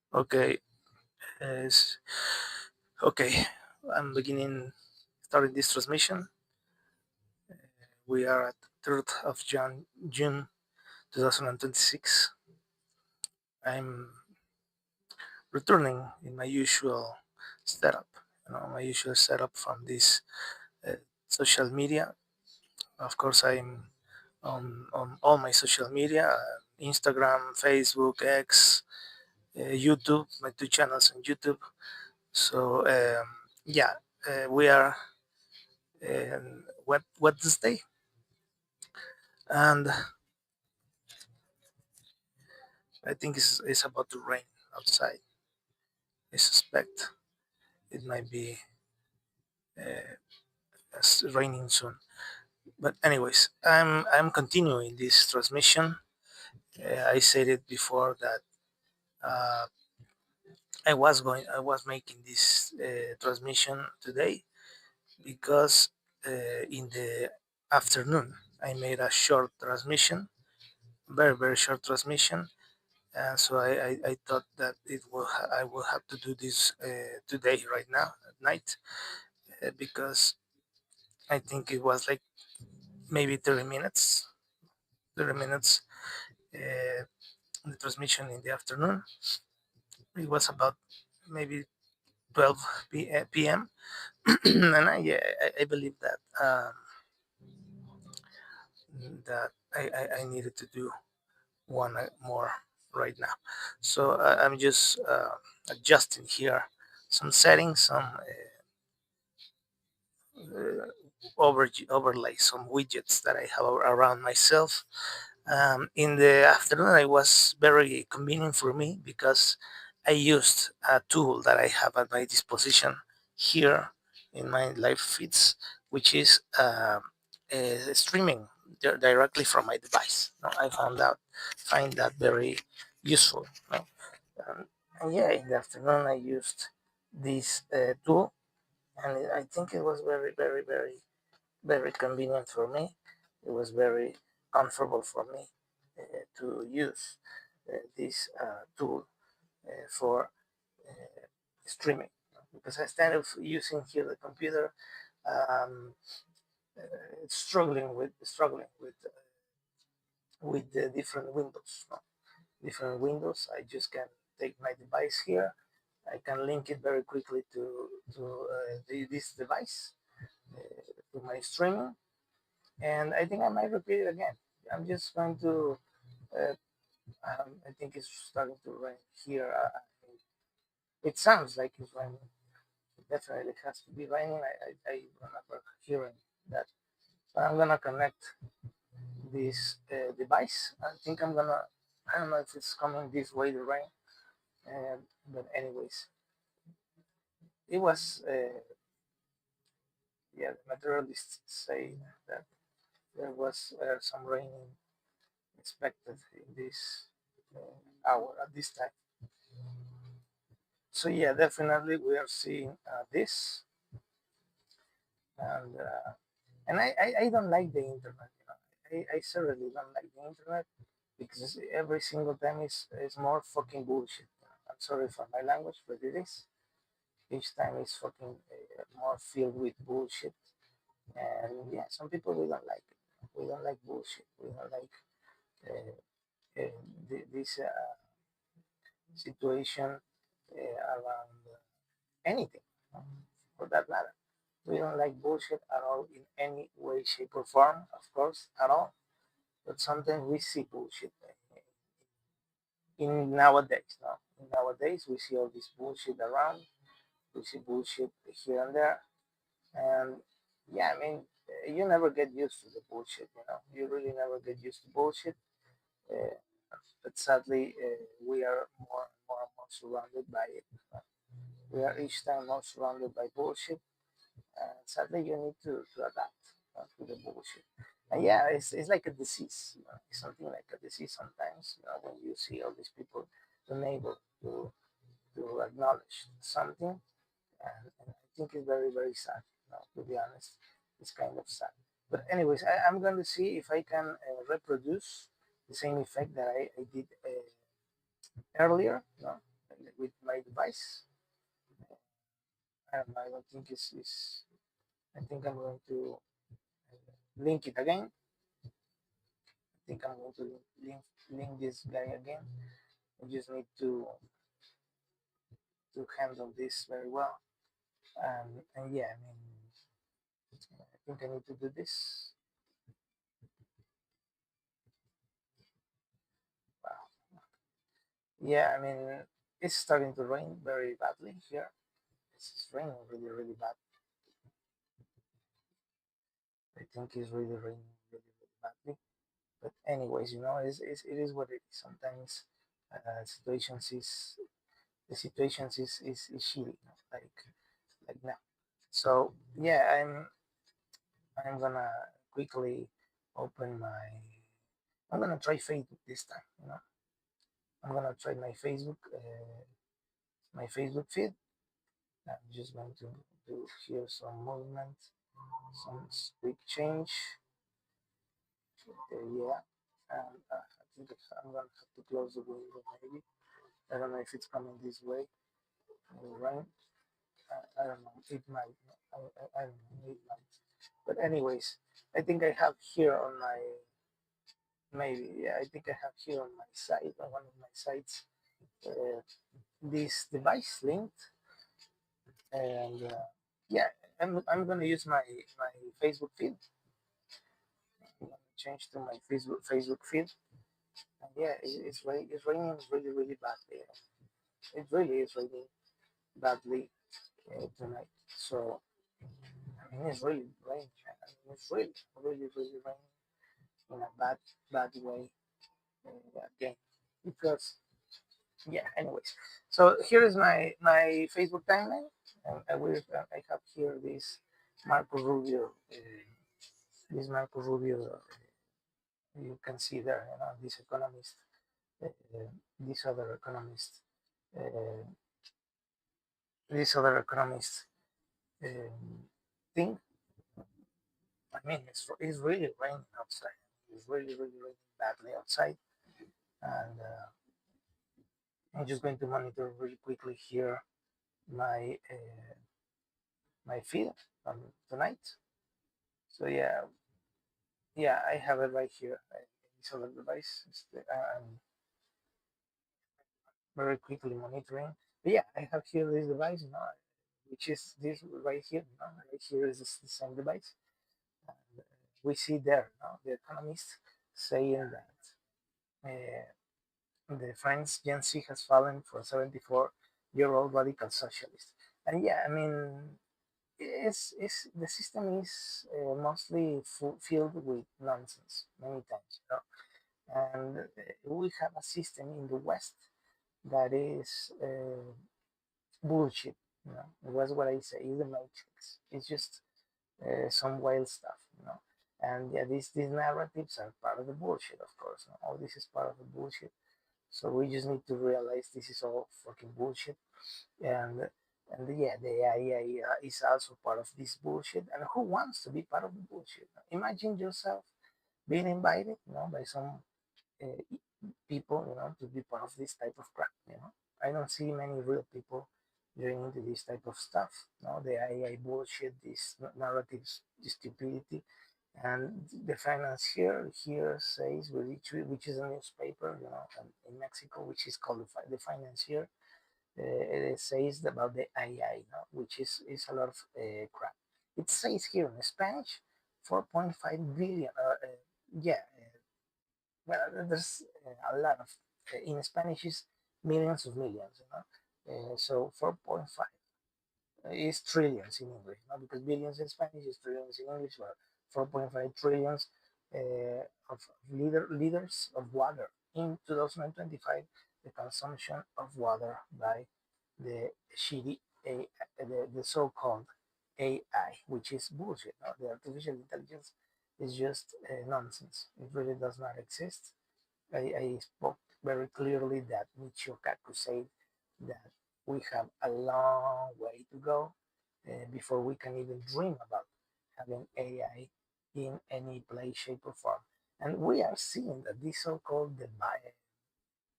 Okay, okay. I'm starting this transmission. We are at 3rd of June 2026. I'm returning in my usual setup, my usual setup from this uh, social media. Of course, I'm on all my social media: Instagram, Facebook, X, YouTube, my two channels on YouTube. So, yeah, we are Wednesday, and I think it's about to rain outside. I suspect it might be raining soon. But anyways, I'm continuing this transmission. I said it before that uh, I was making this transmission today because in the afternoon I made a short transmission, very short transmission, and so I thought that I will have to do this today right now at night because I think it was like maybe 30 minutes uh, the transmission in the afternoon. It was about maybe 12 p.m. And yeah, I believe that I needed to do one more right now. So I'm just adjusting here some settings, some overlay, some widgets that I have around myself. In the afternoon, it was very convenient for me because I used a tool that I have at my disposition here in my live feeds, which is streaming directly from my device. No, I find that very useful. No? Um, and yeah, in the afternoon, I used this tool, and I think it was very convenient for me. It was very comfortable for me to use this tool for streaming because I started using here the computer, um, struggling with the different windows. No? Different windows. I just can take my device here. I can link it very quickly to this device to my streaming, and I think I might repeat it again. I'm just going to. I think it's starting to rain here. It sounds like it's raining. It definitely has to be raining. I remember hearing that. So I'm gonna connect this device. I think I'm gonna. I don't know if it's coming this way, the rain. But anyways, it was. Yeah, the meteorologists say that there was some rain expected in this hour at this time. So yeah, definitely we are seeing this, and I don't like the internet. I certainly don't like the internet because every single time is more fucking bullshit. I'm sorry for my language, but it is. Each time is fucking more filled with bullshit, and yeah, some people we don't like it. We don't like bullshit. We don't like this situation around anything, um, for that matter. We don't like bullshit at all in any way, shape, or form, of course, at all. But sometimes we see bullshit in nowadays. No, in nowadays we see all this bullshit around. We see bullshit here and there, and yeah, I mean, you never get used to the bullshit. You really never get used to bullshit. Uh, but sadly, we are more surrounded by it. We are each time more surrounded by bullshit. Sadly, you need to adapt to the bullshit. And yeah, it's like a disease. It's something like a disease sometimes. When you see all these people unable to acknowledge something, and I think it's very sad. To be honest, it's kind of sad. But anyways, I'm going to see if I can reproduce the same effect that I did earlier. with my device. I don't know. I don't think it's. I think I'm going to link it again. I think I'm going to link this guy again. I just need to handle this very well. And yeah, I mean, I think I need to do this. Wow. Yeah, I mean, it's starting to rain very badly here. It's raining really, really bad. I think it's really raining really, really badly. But anyways, it is what it is. Sometimes situations is the situations is shitty, like now. So yeah, I'm gonna quickly open my. I'm gonna try Facebook this time. I'm gonna try my Facebook feed. I'm just going to do here some movement, some quick change. Yeah, and I think I'm gonna have to close the window maybe. I don't know if it's coming this way. Right? I don't know. It might. I don't know. It might. But anyways, I think I have here on my maybe. Yeah, I think I have here on my site on one of my sites uh, this device linked, and yeah, I'm gonna use my Facebook feed. I'm gonna change to my Facebook feed, and yeah, it's raining really really badly. It really is raining badly tonight. So I mean, it's really raining. I mean, it's really really raining in a bad way again because yeah. Anyways, so here is my Facebook timeline, and I have here this Marco Rubio. This Marco Rubio, you can see there, this economist, uh, this other economist, uh, this other economist thing. I mean, it's really raining outside. It's really raining badly outside, and I'm just going to monitor really quickly here my my feed from tonight. So yeah, I have it right here. This other device. I'm very quickly monitoring. But yeah, I have here this device, which is this right here. Right here is the same device. And, we see there, the economist saying that the French Gen Z has fallen for 74-year-old radical socialist. And yeah, I mean, it's the system is mostly filled with nonsense many times. And we have a system in the West that is bullshit. That's what I say. It's the Matrix. It's just some wild stuff. And yeah, these narratives are part of the bullshit, of course. All this is part of the bullshit. So we just need to realize this is all fucking bullshit. And and yeah, the AI is also part of this bullshit. And who wants to be part of the bullshit? Imagine yourself being invited, by some uh, people, to be part of this type of crap. I don't see many real people getting into this type of stuff. The AI bullshit, this narratives, this stupidity. And the financier here says, which is a newspaper, in Mexico, which is called the Financier. It says about the AI, which is a lot of crap. It says here in Spanish, 4.5 billion. Yeah, well, there's a lot of in Spanish is millions of millions, so 4.5 is trillions in English, because billions in Spanish is trillions in English, but 4.5 trillions of liters of water in 2025. The consumption of water by the shitty the so-called AI, which is bullshit. The artificial intelligence is just nonsense. It really does not exist. I spoke very clearly that Michio Kaku said that we have a long way to go before we can even dream about having AI in any place, shape, or form. And we are seeing that this so-called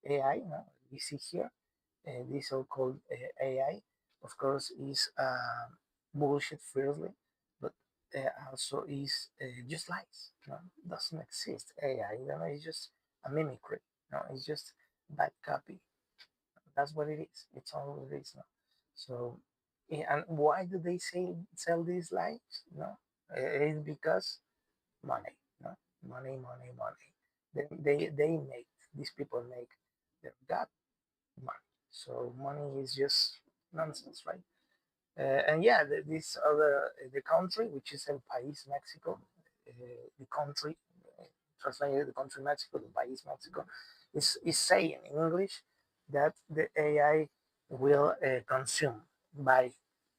AI, we see here, this so-called AI, of course, is bullshit firstly, but also is just lies. You know, doesn't exist AI. You know, it's just a mimicry. You know, it's just bad copy. That's what it is. It's all it is now. So, and why do they sell these lies? You know, it's because money. You know, money, money, money. They make these people make their god money. So money is just nonsense, right? And yeah, this other the country, which is El País Mexico, the country, uh, translated the country Mexico, the País Mexico, is saying in English that the AI will consume by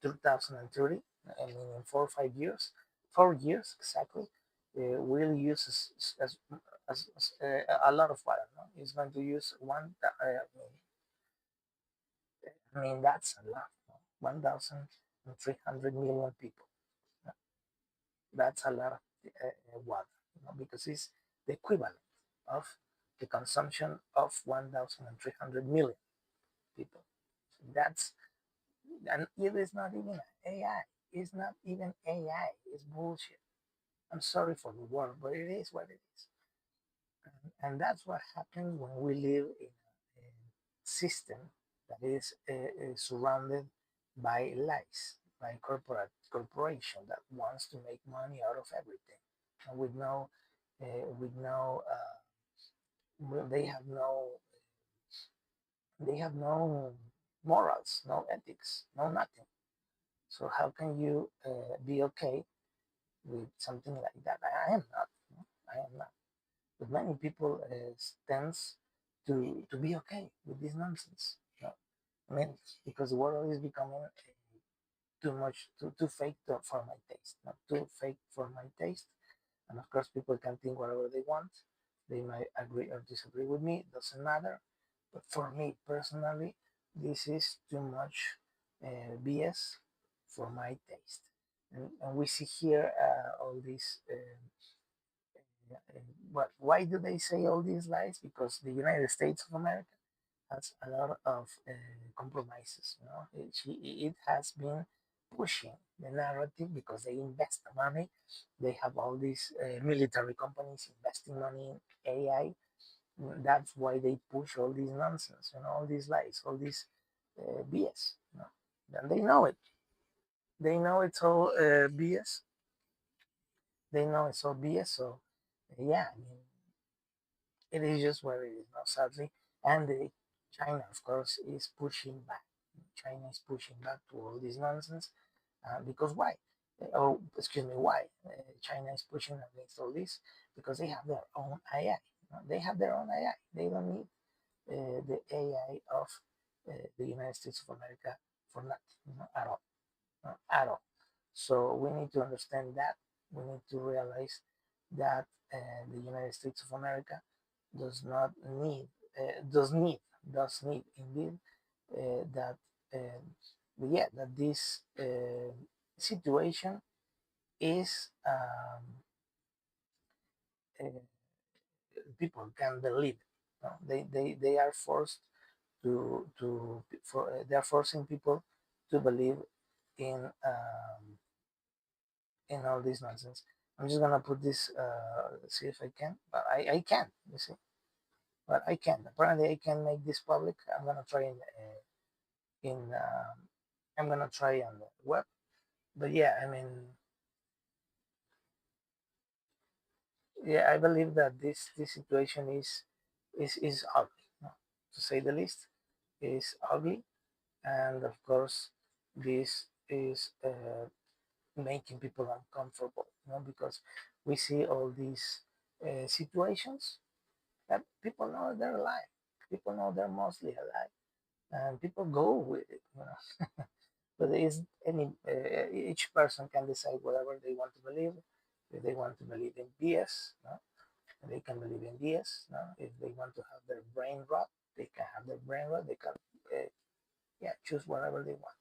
2030. I mean, in 4 or 5 years, 4 years exactly, will use a lot of water. No? It's going to use I mean, that's a lot. No? 1,300 million people. No? That's a lot of water, you know, because it's the equivalent of the consumption of 1,300 million people. So that's, and it is not even AI. It's not even AI. It's bullshit. I'm sorry for the word, but it is what it is. And that's what happens when we live in a system that is surrounded by lies, by corporation that wants to make money out of everything, and with no, they have no morals, no ethics, no nothing. So how can you be okay with something like that? I am not. No? I am not. But many people tends to be okay with this nonsense. No? I mean, because the world is becoming too much, too fake for my taste, not too fake for my taste. And of course, people can think whatever they want. They might agree or disagree with me. It doesn't matter. But for me personally, this is too much BS for my taste. And we see here all these. But why do they say all these lies? Because the United States of America has a lot of compromises. You know, it has been pushing the narrative because they invest the money. They have all these military companies investing money in AI. That's why they push all these nonsense, you know, all these lies, all this BS. You know? And they know it. They know it's all BS. They know it's all BS. So yeah, I mean, it is just what it is now, sadly. And China, of course, is pushing back. China is pushing back to all this nonsense because why? Or excuse me, why? China is pushing against all this because they have their own AI. You know? They have their own AI. They don't need the AI of the United States of America for nothing, you know, at all, at all. So we need to understand that. We need to realize that the United States of America does not need, does need, does need indeed that, yeah, that this situation is uh, people can believe it. No? They are forced they are forcing people to believe in in all this nonsense. I'm just gonna put this, see if I can, but I can, you see, but I can. Apparently, I can make this public. I'm gonna try in I'm gonna try on the web, but yeah, I mean, yeah, I believe that this situation is ugly, no? To say the least, is ugly, and of course, this is making people uncomfortable, you know, because we see all these situations that people know they're alive. People know they're mostly alive, and people go with it. You know? But is each person can decide whatever they want to believe. If they want to believe in BS, no? They can believe in BS. No? If they want to have their brain rot, they can have their brain rot. They can, yeah, choose whatever they want.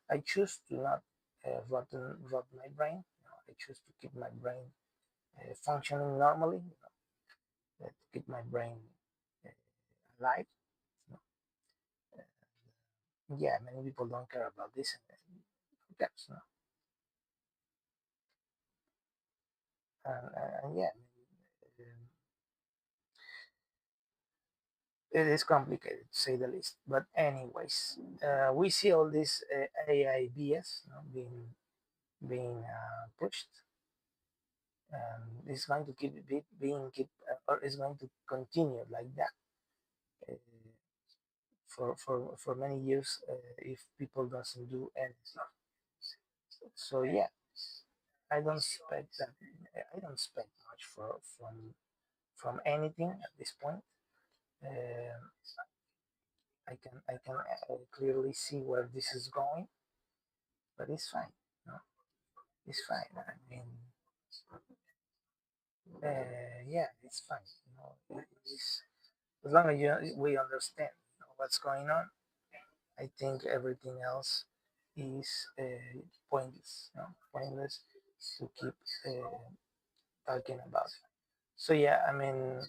I choose to not rot my brain. You know, I choose to keep my brain functioning normally. You know, to keep my brain uh, alive. You know, yeah, many people don't care about this, and who cares, no? And yeah, it is complicated to say the least. But anyways, we see all this AI BS, you know, being pushed, and it's going to keep being keep or it's going to continue like that uh, for many years if people doesn't do anything. So yeah, I don't expect that. I don't expect much from anything at this point. Uh, I can clearly see where this is going, but it's fine. No, it's fine. I mean, yeah, it's fine. You know, it's, as long as we understand, you know, what's going on, I think everything else is pointless. You know, pointless to keep talking about. So yeah, I mean,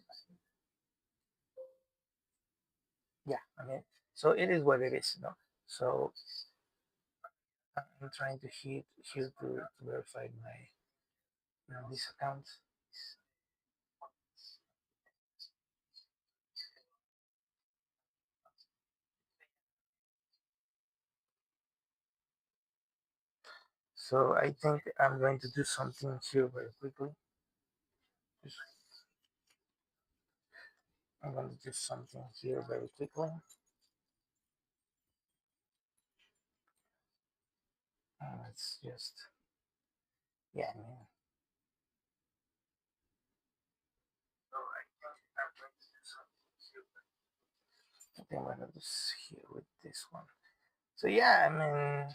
yeah, I mean, so it is what it is. You know, so I'm trying to here to verify my this account. So I think I'm going to do something here very quickly. Just, I'm going to do something here very quickly. It's just, yeah, I mean, so I think I'm going to do here with this one. So yeah, I mean,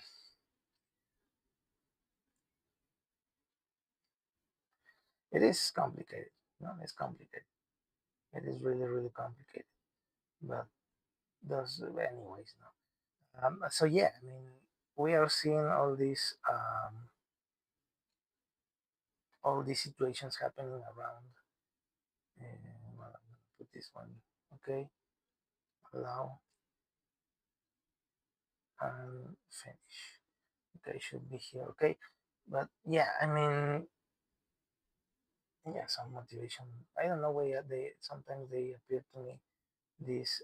it is complicated. No, it's complicated. It is really, really complicated. But those, anyways, no. So yeah, I mean, we are seeing all these situations happening around. Well, I'm gonna put this one. Okay, allow and finish. Okay, should be here. Okay, but yeah, I mean, yeah, some motivation. I don't know why they sometimes they appear to me this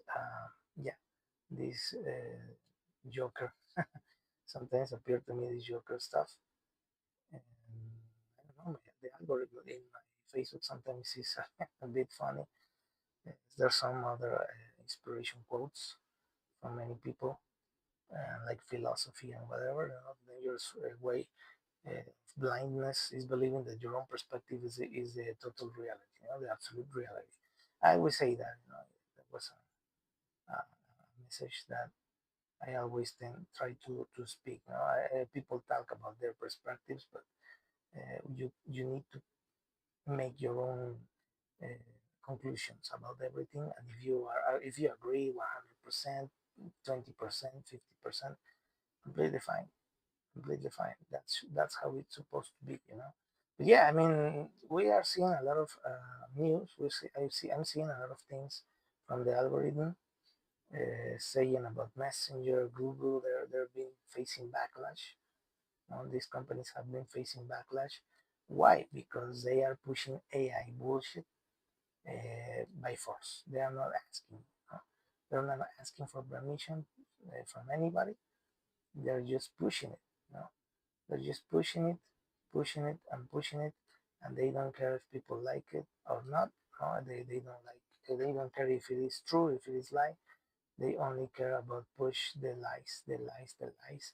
yeah this Joker. Sometimes appear to me this Joker stuff, and I don't know, the algorithm in my Facebook sometimes is a bit funny. There's some other inspiration quotes from many people, like philosophy and whatever. You know, the dangerous way blindness is believing that your own perspective is the total reality, you know, the absolute reality. I always say that, you know, that was a message that I always try to speak. You know, people talk about their perspectives, but you need to make your own uh, conclusions about everything. And if you agree 100%, 20%, 50%, completely fine, completely fine. That's how it's supposed to be, you know. But yeah, I mean, we are seeing a lot of news. I'm seeing a lot of things from the algorithm saying about Messenger, Google. They're being facing backlash. These companies have been facing backlash. Why? Because they are pushing AI bullshit by force. They are not asking. Uh, they're not asking for permission from anybody. They're just pushing it. You know? They're just pushing it, and pushing it, and they don't care if people like it or not. No, they don't like. They don't care if it is true, if it is lie. They only care about push the lies, the lies, the lies.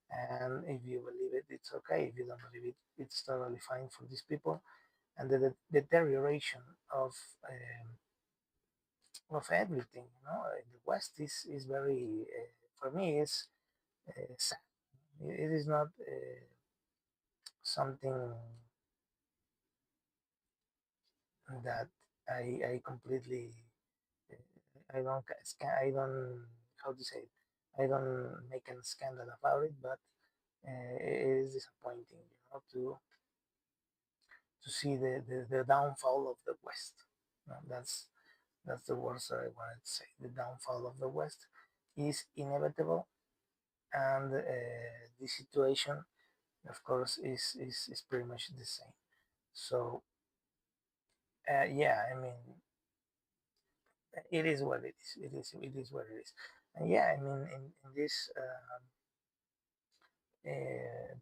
And if you believe it, it's okay. If you don't believe it, it's totally fine for these people. And the deterioration of everything, you know, in the West is very, for me, is sad. It is not something that I completely I don't how to say it. I don't make a scandal about it, but it is disappointing, you know, to see the downfall of the West. That's the words that I wanted to say. The downfall of the West is inevitable, and the situation, of course, is pretty much the same. So yeah, I mean, it is what it is. It is what it is. And yeah, I mean, in this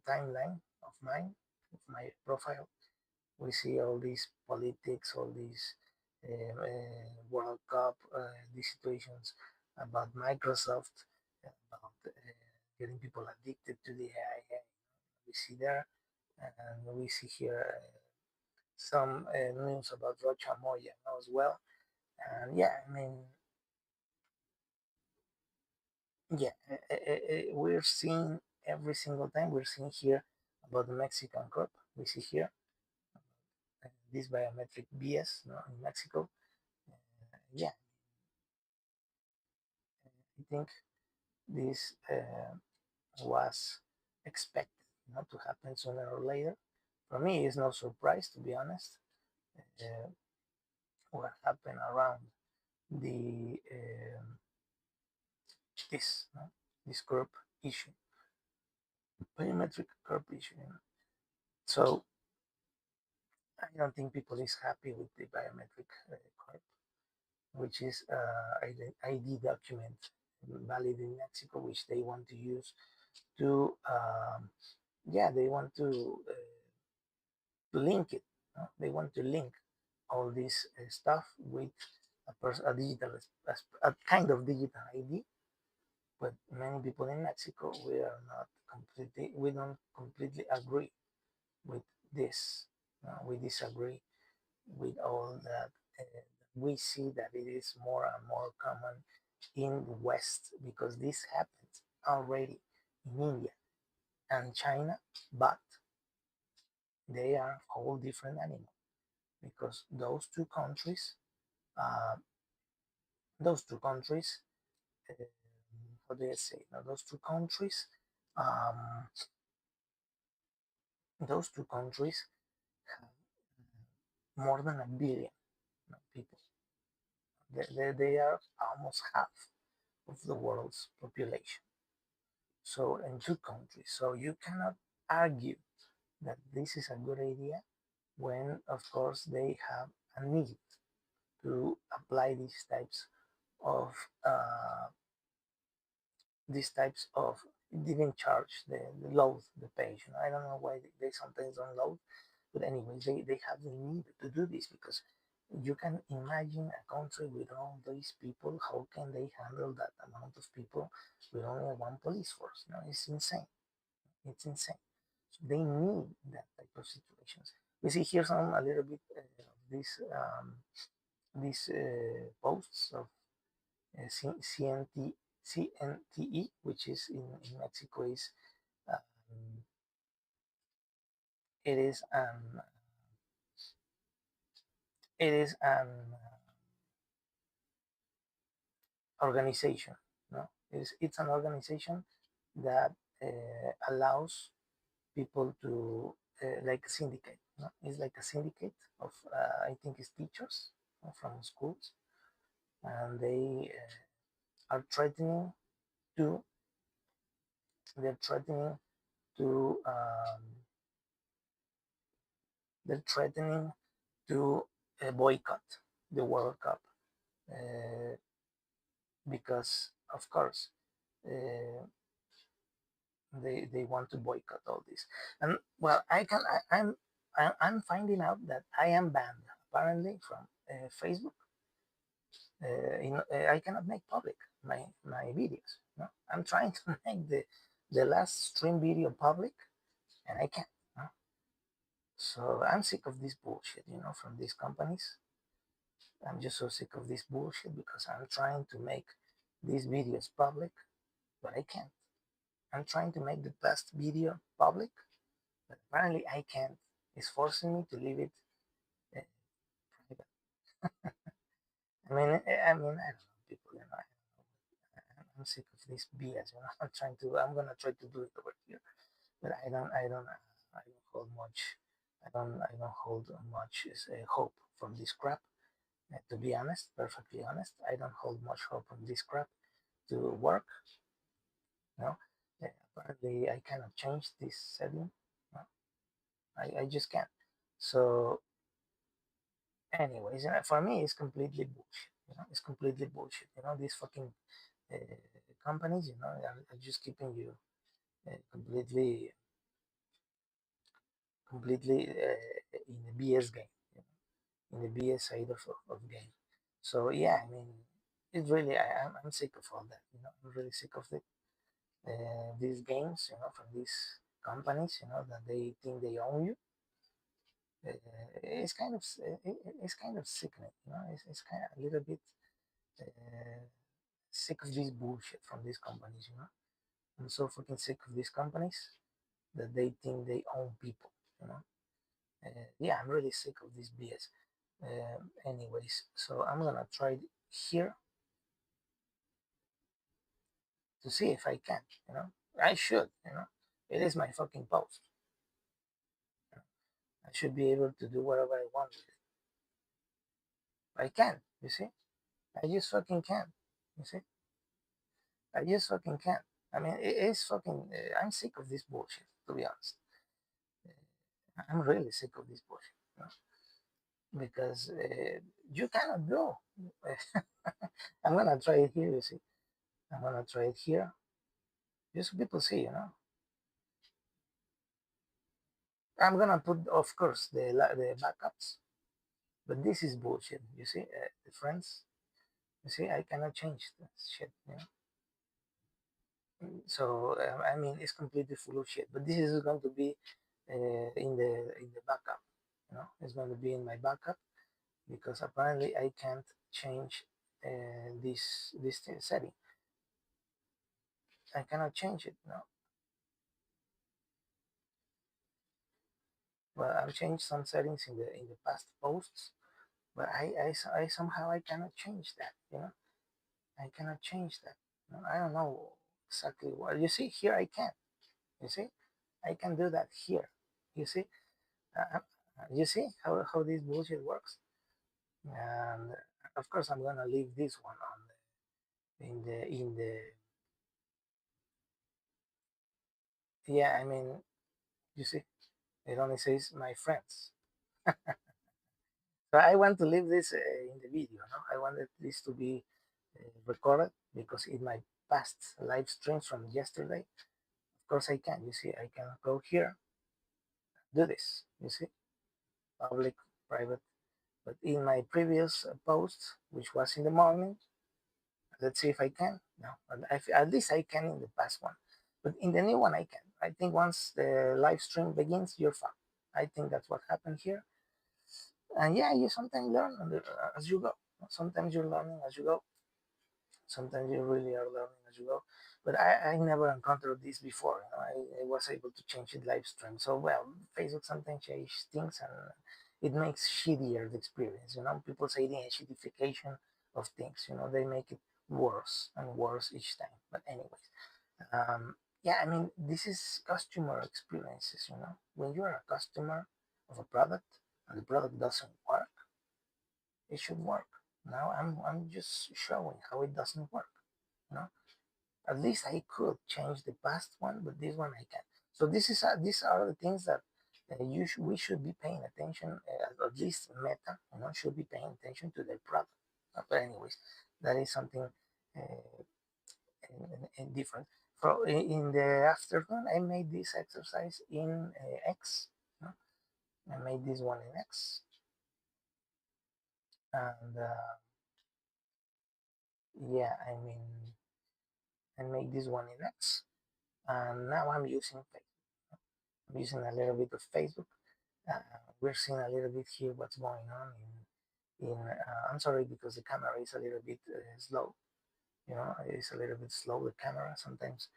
timeline of mine, of my profile, we see all these politics, all these World Cup, these situations about Microsoft, about getting people addicted to the AI. We see there, and we see here some news about Rocha Moya as well. And yeah, I mean, yeah, we're seeing every single time we're seeing here about the Mexican crop. We see here this biometric BS, no, in Mexico. Yeah, I think this was expected, to happen sooner or later. For me, it's no surprise, to be honest. Uh, what happened around the this this group issue, biometric curve issue. So I don't think people is happy with the biometric curve, which is ID document valid in Mexico, which they want to use to yeah, they want to link it. They want to link all this stuff with a digital, a kind of digital ID. But many people in Mexico, we don't completely agree with this. We disagree with all that. We see that it is more and more common in the West because this happens already in India and China, but they are whole different animals because uh, those two countries, uh, how do you say? Now, um, those two countries have more than a billion people. They are almost half of the world's population. So, in two countries. So, you cannot argue that this is a good idea when, of course, they have a need to apply of uh, these types of it didn't charge the load the page. I don't know why they sometimes don't load, but anyway, they have the need to do this because you can imagine a country with all these people. How can they handle that amount of people with only one police force? It's insane. It's insane. So they need that type of situations. We see here some a little bit of these posts of CNTE, which is in Mexico, is um, it is an it is an organization. No, it's an organization that allows people to like a syndicate. No? It's like a syndicate of I think it's teachers from schools, and they are to they're threatening to they're threatening to boycott the World Cup uh, because, of course, uh, they want to boycott all this. And well, I'm finding out that I am banned apparently from Facebook. I cannot make public my videos. No? I'm trying to make the last stream video public, and I can't. No? So I'm sick of this bullshit, from these companies. I'm just so sick of this bullshit because I'm trying to make these videos public, but I can't. I'm trying to make the best video public, but apparently I can't. It's forcing me to leave it uh, private. I don't know, people. I'm sick of this BS. I'm gonna try to do it over here, but I don't hold much. I don't hold much hope from this crap. To be honest, perfectly honest, I don't hold much hope on this crap to work. You know, apparently I cannot change this setting. No, I just can't. So, anyways, for me, it's completely bullshit. It's completely bullshit. These fucking uh, companies, are just keeping you completely in the BS game, in the BS side of game. So yeah, I mean, it's really I'm sick of all that. I'm really sick of it. These games, from these companies, that they think they own you. It's kind of it's kind of sickening. It's kind of a little bit uh, sick of this bullshit from these companies. I'm so fucking sick of these companies that they think they own people. You know. Yeah, I'm really sick of this BS. Anyways, so I'm gonna try here to see if I can. I should. It is my fucking post. I should be able to do whatever I want with it. I can. You see, I just fucking can. You see, I just fucking can. I mean, it is fucking. I'm sick of this bullshit. To be honest, I'm really sick of this bullshit. Because you cannot do. I'm gonna try it here. You see, I'm gonna try it here. Just so people see. I'm gonna put, of course, the backups, but this is bullshit. You see, the friends. You see, I cannot change this shit. So I mean, it's completely full of shit. But this is going to be in the backup. It's going to be in my backup because apparently I can't change this setting. I cannot change it. Well, I've changed some settings in the past posts, but I somehow I cannot change that. I cannot change that. I don't know exactly what. You see, here I can. You see, I can do that here. You see, you see how this bullshit works. And of course, I'm gonna leave this one on in the. Yeah, I mean, you see, it only says my friends. So I want to leave this in the video. No, I wanted this to be recorded because in my past live streams from yesterday, of course I can. You see, I can go here, do this. You see, public, private. But in my previous post, which was in the morning, let's see if I can. No, at least I can in the past one. But in the new one, I can. I think once the live stream begins, you're fine. I think that's what happened here. And yeah, you sometimes learn as you go. Sometimes you're learning as you go. Sometimes you really are learning as you go. But I never encountered this before. I was able to change it live stream. So well, Facebook sometimes changes things and it makes shittier the experience. People say the shittification of things. They make it worse and worse each time. But anyways, yeah, I mean this is customer experiences. When you're a customer of a product and the product doesn't work, it should work. Now I'm just showing how it doesn't work. You know, at least I could change the past one, but this one I can't. So these are the things that we should be paying attention. At least Meta, should be paying attention to their product. But anyways, that is something different. So in the afternoon, I made this exercise in X. You know? I made this one in X, and yeah, I mean, I made this one in X, and now I'm using Facebook. I'm using a little bit of Facebook. We're seeing a little bit here what's going on in. I'm sorry because the camera is a little bit slow. It's a little bit slow, the camera. Sometimes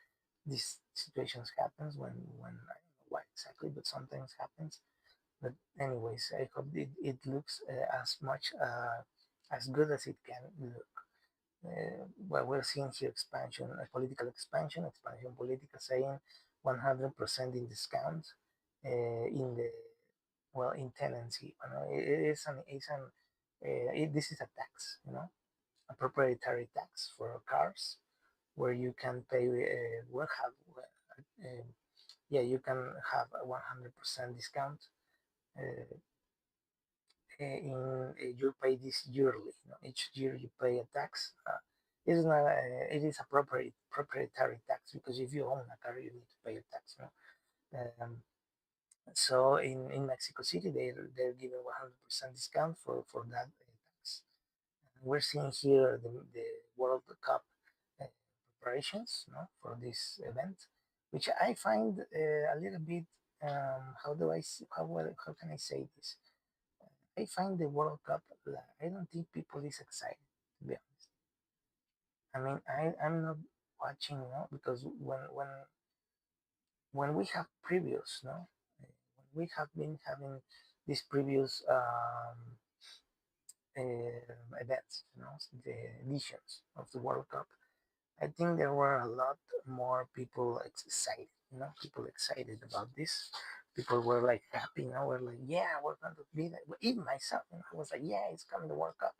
these situations happens when I don't know why exactly, but sometimes happens. But anyways, I hope it looks as much as good as it can look. Well, we're seeing here expansion, political expansion politica saying 100% in discount in the, well, in tenancy. This is a tax, a proprietary tax for cars where you can pay, Yeah, you can have a 100% discount. Uh, in you pay this yearly. Each year you pay a tax. It's not. It is a proprietary tax because if you own a car, you need to pay a tax. So in Mexico City, they're giving 100% discount for that tax. We're seeing here the World Cup uh, preparations, for this event, which I find a little bit. How do I how can I say this? I find the World Cup. I don't think people is excited. To be honest, I mean I'm not watching, because when we have previous, when we have been having these previous events, the editions of the World Cup, I think there were a lot more people excited, people excited about this. People were like happy, we're like, yeah, we're going to be there. Even myself, I was like, yeah, it's coming to World Cup.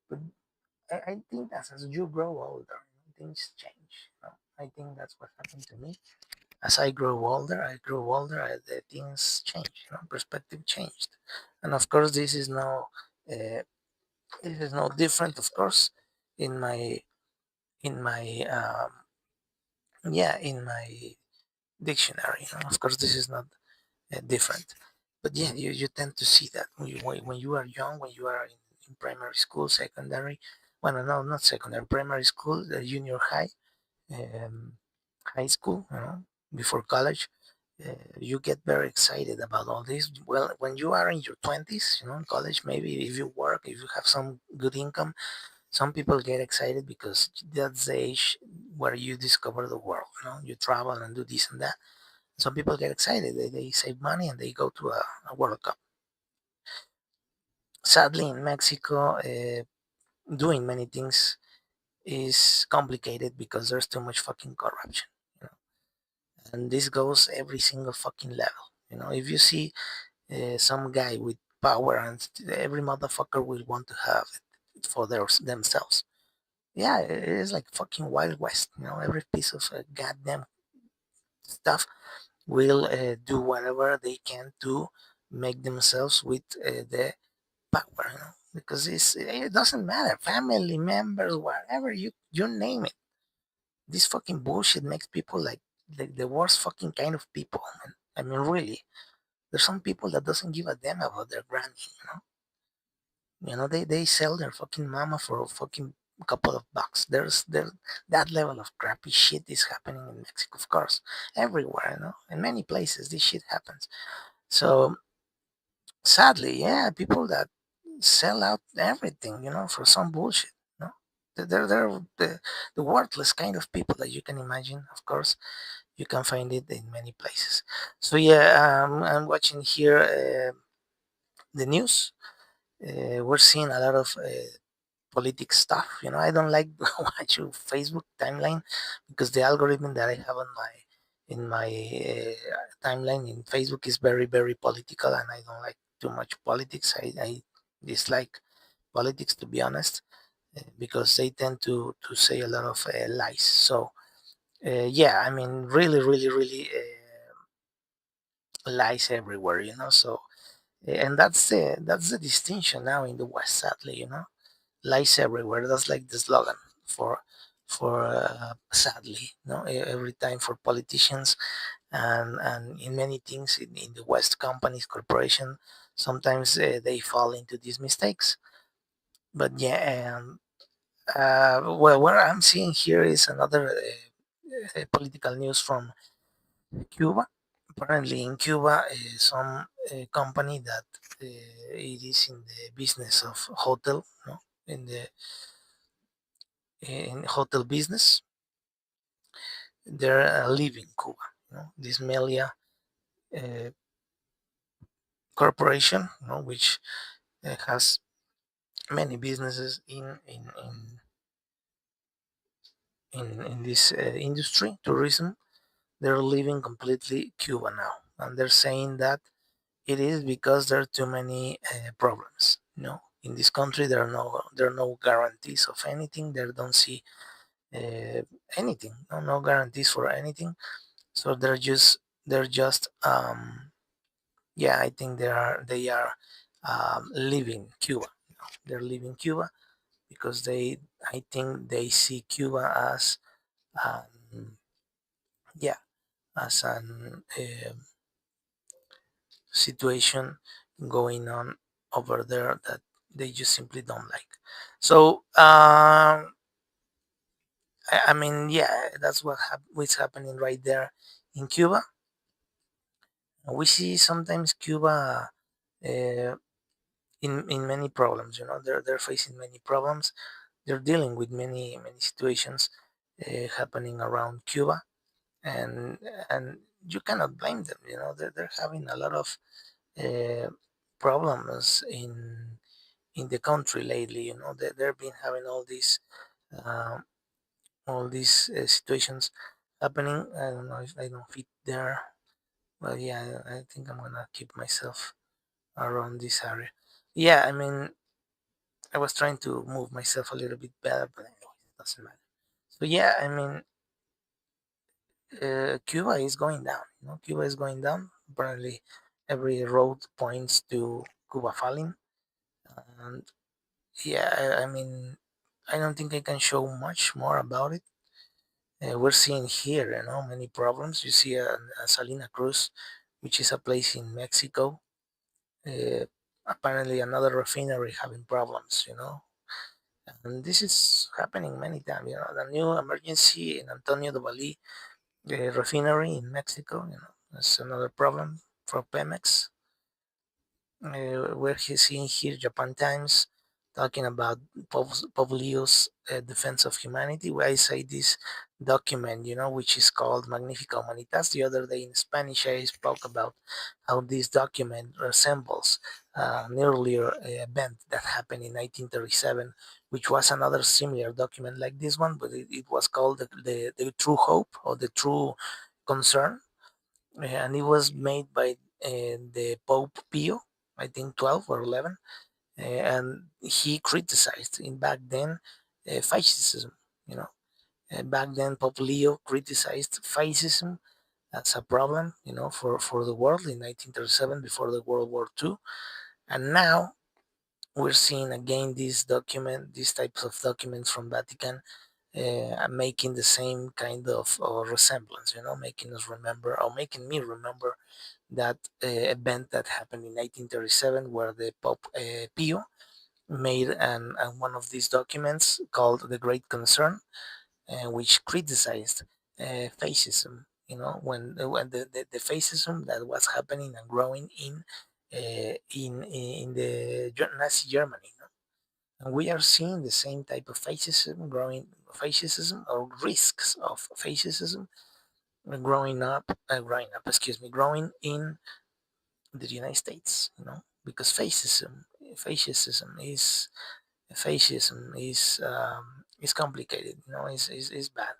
But I think that as you grow older, things change. I think that's what happened to me. As I grew older, the things changed. Perspective changed, and of course, uh, this is no different. Of course, in my in my yeah in my dictionary. Of course, this is not different, but yeah, you tend to see that when you are young, when you are in primary school, secondary. Well, no, not secondary, primary school, junior high, um, high school, before college. You get very excited about all this. Well, when you are in your 20s, in college, maybe if you work, if you have some good income, some people get excited because that's the age where you discover the world. You travel and do this and that. Some people get excited. They save money and they go to a World Cup. Sadly, in Mexico, doing many things is complicated because there's too much fucking corruption. You know? And this goes every single fucking level. If you see some guy with power, and every motherfucker will want to have it for themselves. Yeah, it is like fucking Wild West. Every piece of goddamn stuff will do whatever they can to make themselves with the power. Because it doesn't matter. Family members, whatever you name it. This fucking bullshit makes people like the worst fucking kind of people. Man. I mean, really. There's some people that doesn't give a damn about their granny. They sell their fucking mama for a fucking couple of bucks. There that level of crappy shit is happening in Mexico, of course, everywhere. In many places this shit happens. So sadly, yeah, people that sell out everything, for some bullshit. You know, they're the worthless kind of people that you can imagine. Of course, you can find it in many places. So yeah, I'm watching here the news. We're seeing a lot of politics stuff. I don't like watching Facebook timeline because the algorithm that I have on my in my timeline in Facebook is very very political, and I don't like too much politics. I dislike politics, to be honest, because they tend to say a lot of lies. So yeah, I mean, really, really, really lies everywhere. So and that's the distinction now in the West, sadly. Lies everywhere. That's like the slogan for sadly, every time for politicians and in many things in the West, companies, corporation, sometimes they fall into these mistakes. But yeah, well, what I'm seeing here is another political news from Cuba. Apparently, in Cuba, some company that it is in the business of hotel, in the in hotel business, they're leaving Cuba. This Melia uh, corporation, which has many businesses in this industry, tourism. They're leaving completely Cuba now, and they're saying that it is because there are too many problems. In this country there are no guarantees of anything. They don't see uh, anything. No guarantees for anything. So they're just yeah, I think they are leaving Cuba. They're leaving Cuba because I think they see Cuba as um, yeah, as an situation going on over there that they just simply don't like. So I mean, yeah, that's what's happening right there in Cuba. We see sometimes Cuba uh, in many problems. They're facing many problems. They're dealing with many situations happening around Cuba, and and you cannot blame them. They're having a lot of uh, problems in the country lately. They've been having uh, all these situations happening. I don't know if I don't fit there, but yeah, I think I'm gonna keep myself around this area. Yeah, I mean, I was trying to move myself a little bit better, but anyway, it doesn't matter. So yeah, I mean, Cuba is going down. Cuba is going down. Apparently, every road points to Cuba falling, and yeah, I mean, I don't think I can show much more about it. We're seeing here, many problems. You see a Salina Cruz, which is a place in Mexico. Uh, Apparently, another refinery having problems. And this is happening many times. The new emergency in Antonio de Bali refinery in Mexico. That's another problem for Pemex. We're seeing here Japan Times talking about Publio's Defense of Humanity. Where I say this document, which is called Magnifica Humanitas. The other day in Spanish, I spoke about how this document resembles an earlier event that happened in 1937, which was another similar document like this one, but it was called the True Hope or the True Concern, and it was made by the Pope Pio, I think 12 or 11, and he criticized in back then fascism. You know, Back then Pope Leo criticized fascism as a problem, for the world in 1937 before the World War II, and now we're seeing again these types of documents from Vatican making the same kind of resemblance, making us remember or making me remember that event that happened in 1937 where the Pope Pio made one of these documents called The Great Concern, which criticized fascism, when the fascism that was happening and growing in the Nazi Germany. And we are seeing the same type of fascism or risks of fascism growing in the United States, because fascism is complicated, is bad,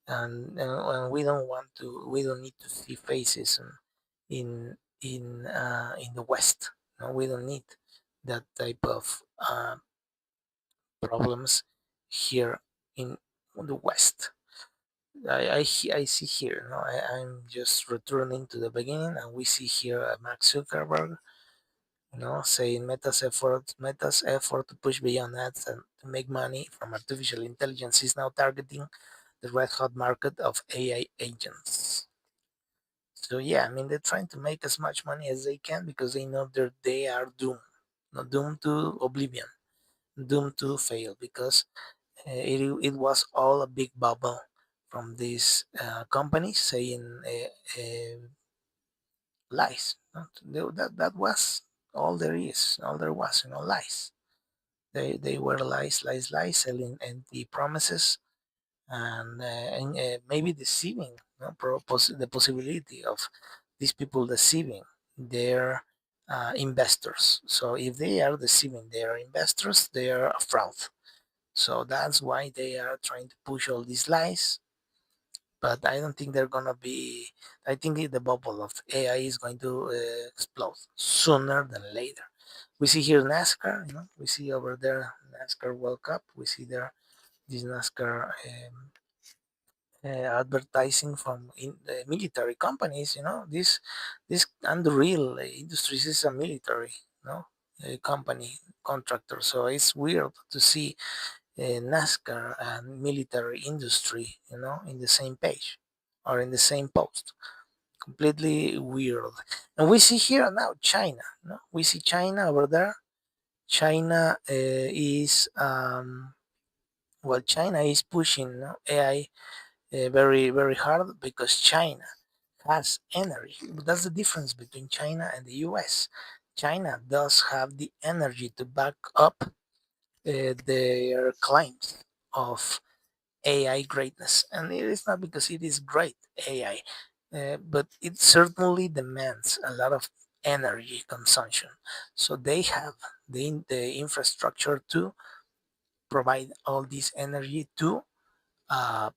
and we don't need to see fascism in the West. We don't need that type of problems here in the West. I see here, I'm just returning to the beginning, and we see here Mark Zuckerberg, saying Meta's effort to push beyond ads and to make money from artificial intelligence is now targeting the red hot market of AI agents. So yeah, I mean, they're trying to make as much money as they can because they know that they are doomed, not doomed to oblivion, doomed to fail, because it was all a big bubble from these companies saying lies. That was all there is, all there was, lies. They were lies, selling empty promises, and maybe deceiving, the possibility of these people deceiving their investors. So if they are deceiving their investors, they are a fraud. So that's why they are trying to push all these lies. But I don't think they're gonna be. I think the bubble of AI is going to explode sooner than later. We see here NASCAR. We see over there NASCAR World Cup. We see there this NASCAR advertising from military companies. This Unreal Industries is a military, a company contractor. So it's weird to see NASCAR and military industry, in the same page or in the same post. Completely weird. And we see here now China. We see China over there. China is China is pushing, AI very very hard because China has energy. But that's the difference between China and the U.S. China does have the energy to back up their claims of AI greatness, and it is not because it is great AI, but it certainly demands a lot of energy consumption. So they have the infrastructure to provide all this energy to uh,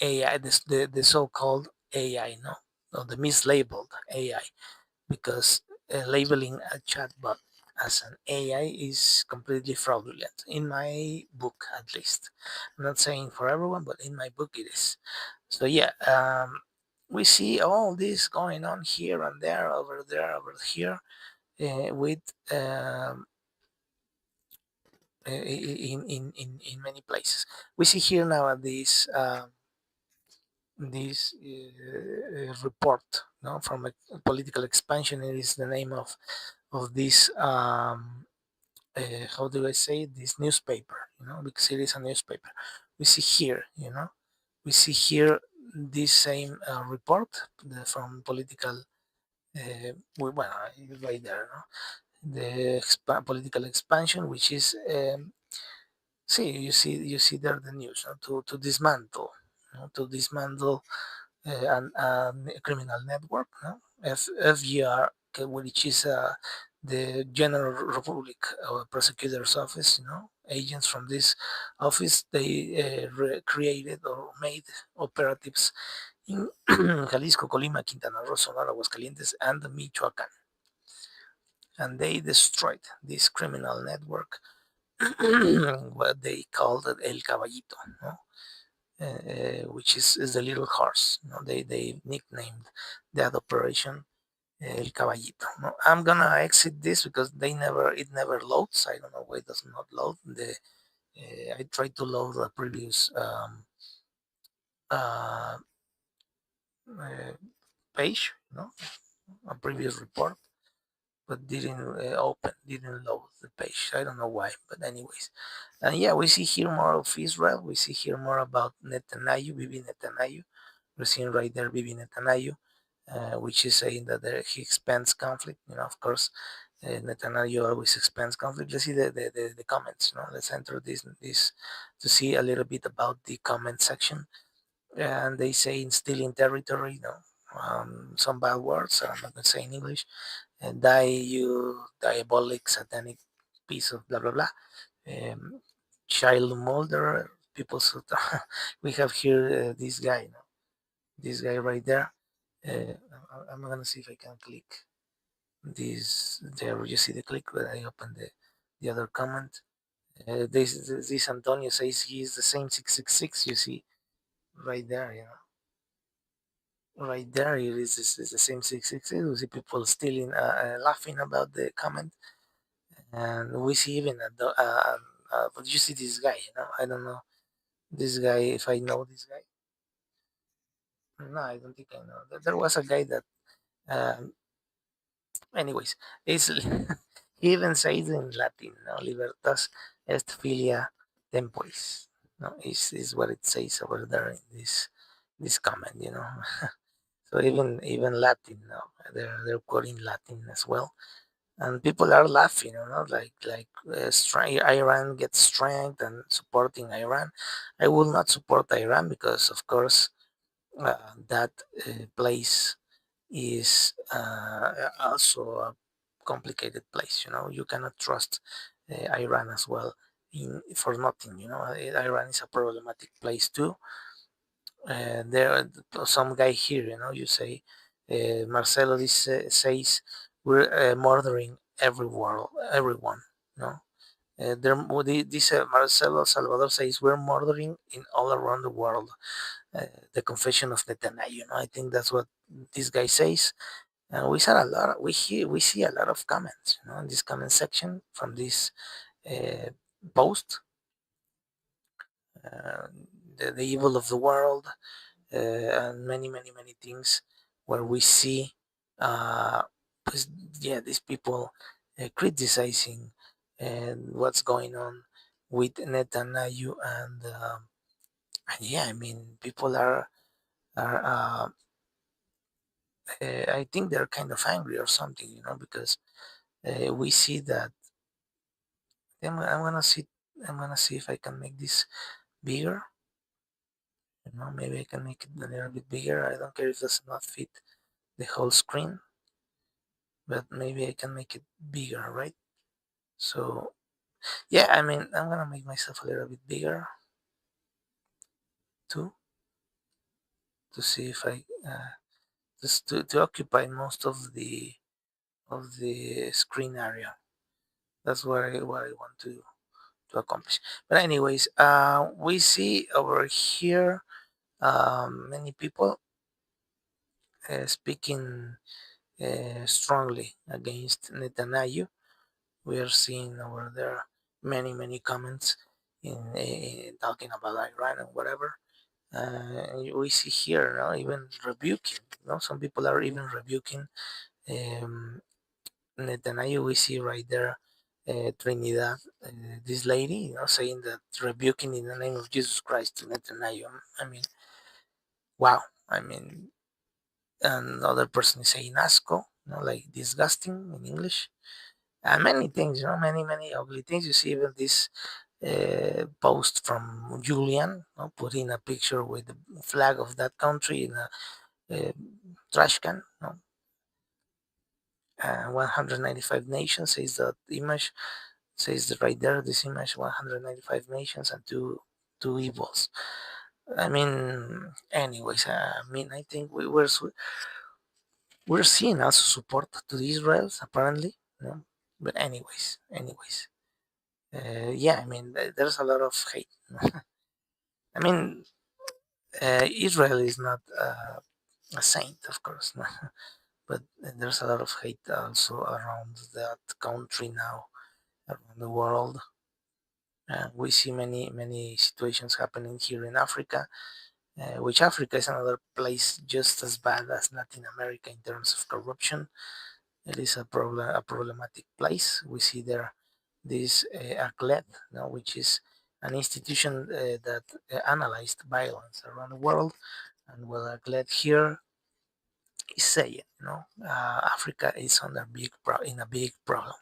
AI, the so-called AI, no, or the mislabeled AI, because labeling a chatbot as an AI is completely fraudulent, in my book at least. I'm not saying for everyone, but in my book it is. So yeah, we see all this going on here and there, over there, over here, with in many places. We see here now this report, from a political expansion. It is the name of this, how do I say it? This newspaper, because it is a newspaper. We see here, we see here this same report, from political, well, right there, no? The political expansion, which is, see, you see there the news, to dismantle, a criminal network, no? FGR, okay, which is the General Republic Prosecutor's Office, agents from this office, they created or made operatives in Jalisco, Colima, Quintana Roo, Sonora, Aguascalientes, and Michoacan. And they destroyed this criminal network, what they called it El Caballito, no? Which is the little horse. They nicknamed that operation El Caballito. No, I'm gonna exit this because it never loads. I don't know why it does not load. I tried to load the previous uh, uh, page, a previous report, but didn't load the page. I don't know why, but anyways, and yeah, we see here more of Israel. We see here more about Netanyahu, Bibi Netanyahu. We're seeing right there Bibi Netanyahu, which is saying that he expands conflict. Of course, Netanyahu always expands conflict. Let's see the comments. Let's enter this to see a little bit about the comment section. And they say instilling territory. Some bad words. I'm not gonna say in English. And die, you diabolic satanic piece of blah blah blah. Um, Child molder. People. We have here this guy. This guy right there. I'm gonna see if I can click this. There you see the click, but I open the other comment. This Antonio says he is the same 666. You see right there, right there. It is the same 666. You see people still laughing about the comment, and we see even but you see this guy. I don't know this guy, if I know this guy. No, I don't think I know. There was a guy that. Um, Anyways, it's he even says in Latin, no, libertas est filia temporis. No, is what it says over there in this comment. So even Latin, no, they're quoting Latin as well, and people are laughing, like Iran gets strength and supporting Iran. I will not support Iran because, of course, that place is also a complicated place. You cannot trust Iran as well for nothing. Iran is a problematic place too. There, some guy here. You say Marcelo says we're murdering everyone. No. This Marcelo Salvador says we're murdering in all around the world. the confession of Netanyahu. I think that's what this guy says. And we saw a lot. We see a lot of comments, in this comment section from this uh, post, uh, the evil of the world, and many things where we see, uh, pues, yeah, these people criticizing and what's going on with Netanyahu, and yeah, I mean, people are I think they're kind of angry or something, because we see that. I'm gonna see. I'm gonna see if I can make this bigger. Maybe I can make it a little bit bigger. I don't care if it does not fit the whole screen, but maybe I can make it bigger, right? So yeah, I mean, I'm gonna make myself a little bit bigger too, to see if I just to occupy most of the screen area. That's what I want to accomplish. But anyways, we see over here many people speaking strongly against Netanyahu. We are seeing over there many comments in talking about Iran and whatever. We see here, even rebuking. Some people are even rebuking um, Netanyahu. We see right there, Trinidad, this lady, saying that rebuking in the name of Jesus Christ to Netanyahu. I mean, wow. I mean, another person is saying asco, like disgusting in English, and many things, many ugly things. You see even this post from Julian, putting a picture with the flag of that country in a uh, trash can. 195 nations says that image, says that right there, this image, 195 nations and two evils. I mean, anyways, I mean, I think we're seeing also support to the Israels apparently, but anyways, yeah, I mean, there's a lot of hate. I mean, Israel is not a saint, of course, no? But there's a lot of hate also around that country now, around the world. We see many situations happening here in Africa, which Africa is another place just as bad as Latin America in terms of corruption. It is a problematic place. We see there this ACLED, which is an institution that analyzed violence around the world, and what ACLED here is saying, Africa is under in a big problem.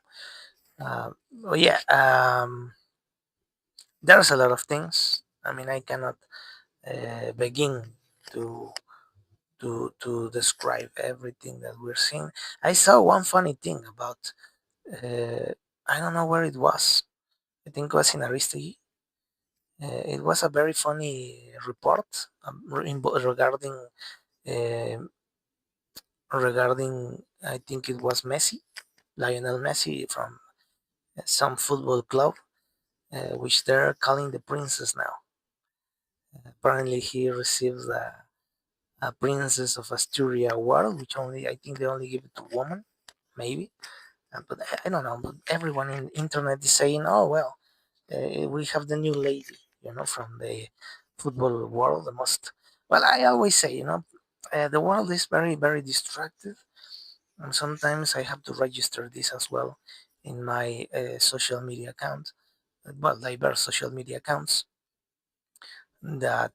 Well, yeah, there's a lot of things. I mean, I cannot begin to to describe everything that we're seeing. I saw one funny thing about I don't know where it was. I think it was in Aristide. It was a very funny report uh, regarding I think it was Messi, Lionel Messi from some football club, which they're calling the princess now. Apparently, he received a Princess of Asturia award, which only I think they only give it to women, maybe. But I don't know. But everyone in the internet is saying, "Oh well, we have the new lady, from the football world, the most." Well, I always say, the world is very distracted, and sometimes I have to register this as well in my social media account, well, diverse social media accounts, that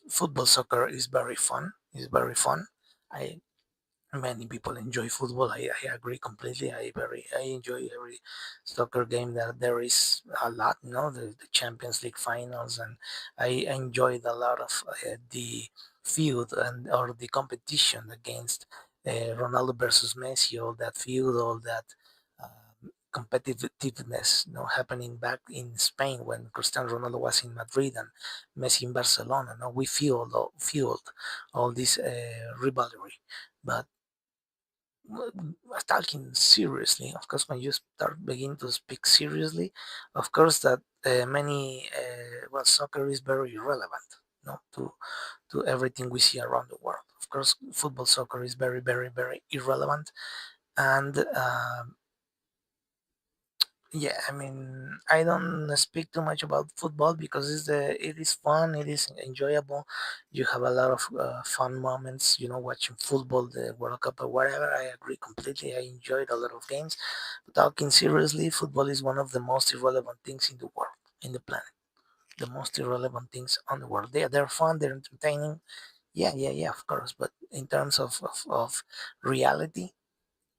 football soccer is very fun. It's very fun. I Many people enjoy football. I agree completely. I enjoy every soccer game that there is a lot. The Champions League finals, and I enjoyed a lot of the feud and or the competition against Ronaldo versus Messi. All that feud, all that competitiveness, happening back in Spain when Cristiano Ronaldo was in Madrid and Messi in Barcelona. We fueled all this rivalry, but talking seriously, of course, when you start begin to speak seriously, of course that many well, soccer is very relevant, to everything we see around the world. Of course, football, soccer is very, very, very irrelevant. And yeah, I mean, I don't speak too much about football because it is fun, it is enjoyable. You have a lot of fun moments, watching football, the World Cup or whatever. I agree completely. I enjoyed a lot of games. But talking seriously, football is one of the most irrelevant things in the world, in the planet. The most irrelevant things on the world. They're fun, they're entertaining. Yeah, yeah, yeah, of course. But in terms of reality,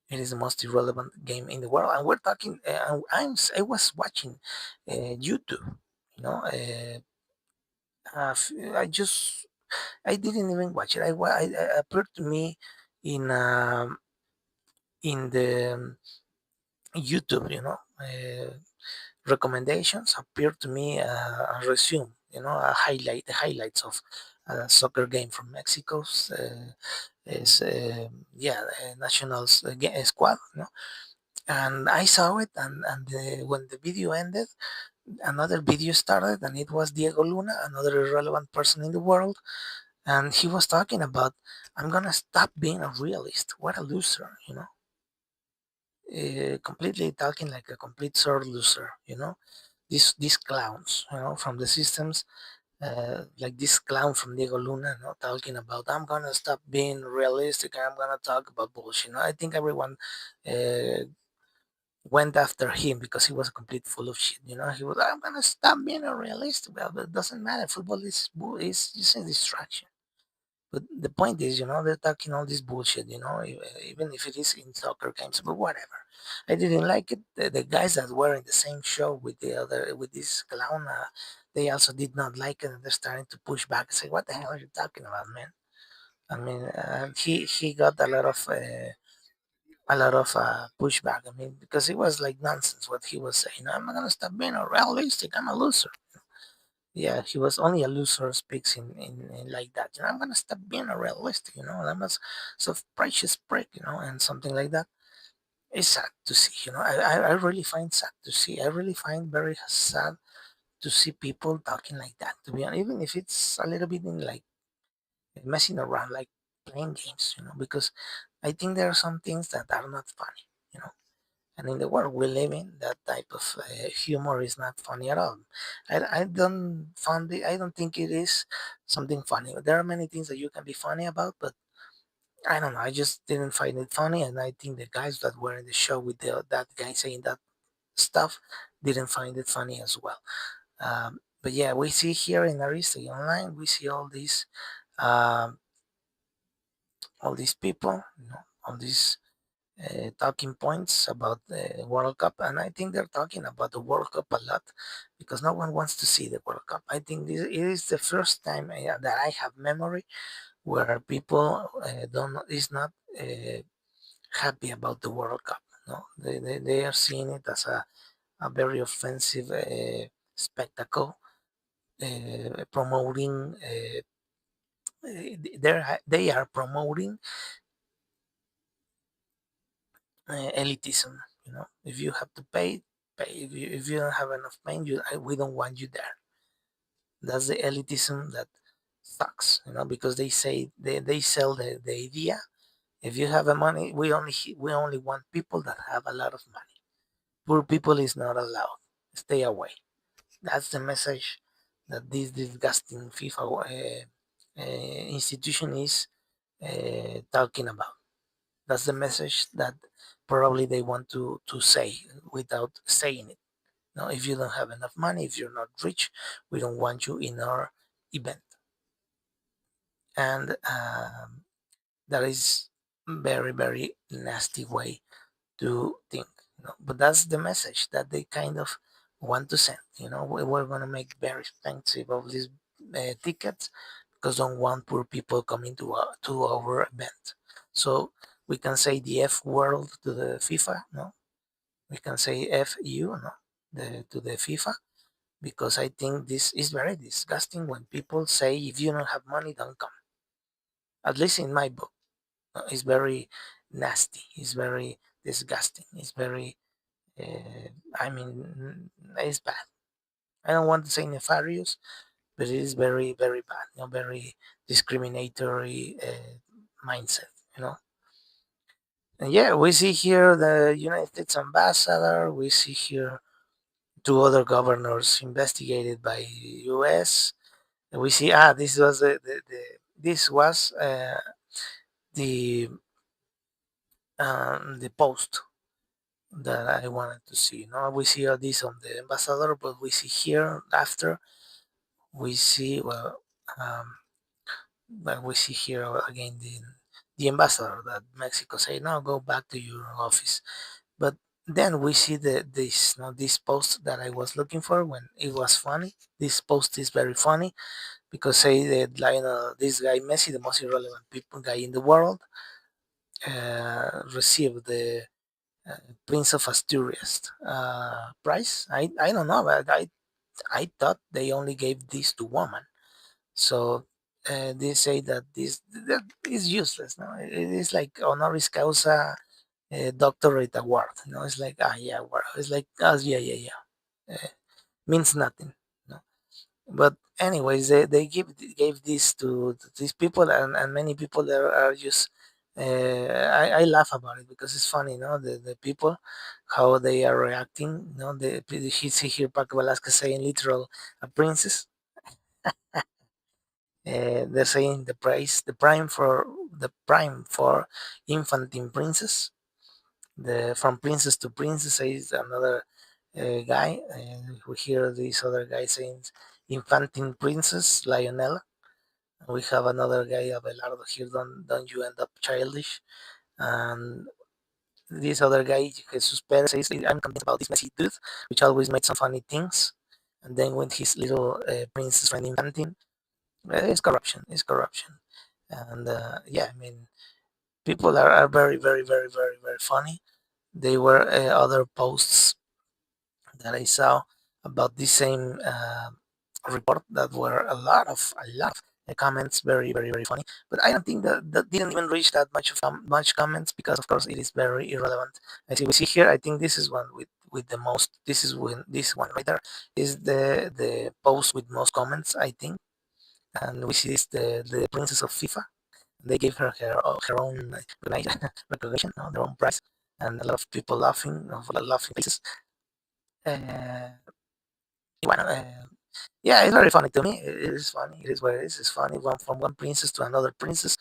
it is the most irrelevant game in the world. And we're talking. I was watching YouTube. You know, I just I didn't even watch it. I appeared to me in the YouTube. Recommendations appeared to me a resume. The highlights of a soccer game from Mexico's. Is yeah, nationals squad. And I saw it, and when the video ended, another video started, and it was Diego Luna, another irrelevant person in the world, and he was talking about, "I'm gonna stop being a realist. What a loser," completely talking like a complete sore loser. These clowns, from the systems, like this clown from Diego Luna, talking about, "I'm gonna stop being realistic. I'm gonna talk about bullshit." I think everyone uh, went after him because he was a complete full of shit. He was, "I'm gonna stop being a realist." Well, but it doesn't matter. Football is just a distraction. But the point is, they're talking all this bullshit. Even if it is in soccer games, but whatever. I didn't like it. The guys that were in the same show with this clown, they also did not like it, and they're starting to push back and say, "What the hell are you talking about, man?" I mean, he got a lot of pushback. I mean, because it was like nonsense what he was saying. "I'm not gonna stop being a realistic. I'm a loser." Yeah, he was only a loser speaks in like that. "I'm gonna stop being a realistic. I'm a so precious prick. And something like that. It's sad to see. I really find sad to see. I really find very sad to see people talking like that. To be honest, even if it's a little bit in like messing around, like playing games. Because I think there are some things that are not funny. You know and in the world we live in, that type of humor is not funny at all. I don't think it is something funny. There are many things that you can be funny about, but I don't know. I just didn't find it funny, and I think the guys that were in the show with that guy saying that stuff didn't find it funny as well. But yeah, we see here in Arista online, we see um, all these people, all these talking points about the World Cup, and I think they're talking about the World Cup a lot because no one wants to see the World Cup. I think it is the first time that I have memory where people don't is not happy about the World Cup. No, they are seeing it as a very offensive spectacle, promoting. They are promoting elitism. If you have to pay, pay. If you don't have enough money, we don't want you there. That's the elitism that sucks. Because they sell the idea. If you have a money, we only want people that have a lot of money. Poor people is not allowed. Stay away. That's the message that this disgusting FIFA institution is talking about. That's the message that probably they want to say without saying it. Now, if you don't have enough money, if you're not rich, we don't want you in our event. And that is very, very nasty way to think. But that's the message that they kind of want to send. We're going to make very expensive of these tickets because don't want poor people coming to our event. So we can say the F world to the FIFA, no? We can say FU, no? To the FIFA, because I think this is very disgusting when people say, "If you don't have money, don't come." At least in my book, it's very nasty. It's very disgusting. It's very, I mean, it's bad. I don't want to say nefarious, but it is very very bad. Very discriminatory mindset. You know. And yeah, we see here the United States ambassador. We see here two other governors investigated by U.S. And we see this was this was the post that I wanted to see. No, we see all this on the ambassador, but we see here after we see um, but we see here again the ambassador that Mexico say no, go back to your office. But then we see this this post that I was looking for when it was funny. This post is very funny because say that this guy Messi, the most irrelevant people guy in the world, received the Prince of Asturias prize. I don't know, but I thought they only gave this to women. So they say that that is useless. No, it is like honoris causa doctorate award. It's like yeah, it's like yeah yeah yeah, means nothing. No? But anyways, they gave this to these people, and many people there are just. I laugh about it because it's funny, the people, how they are reacting. He see here Paco Velasquez saying literal a princess. They're saying the prime for infantine princess. The from princess to princess is another guy, and we hear this other guy saying infantine princess Lionel. We have another guy Abelardo here. Don't you end up childish? And this other guy Jesus Perez says I'm convinced about this messy dude, which always made some funny things. And then when his little princess friend infantine, it's corruption. It's corruption. And yeah, I mean, people are very, very, very, very, very funny. They were other posts that I saw about the same report that were a lot of comments, very, very, very funny. But I don't think that didn't even reach that much of much comments because, of course, it is very irrelevant. As we see here, I think this is one with the most. This is when this one right there is the post with most comments, I think. And we see this the princess of FIFA. They gave her own recognition, their own prize, and a lot of people laughing, laughing faces. Uh, bueno, yeah, it's very funny to me. It is funny. It is what it is. It's funny. From one princess to another princess.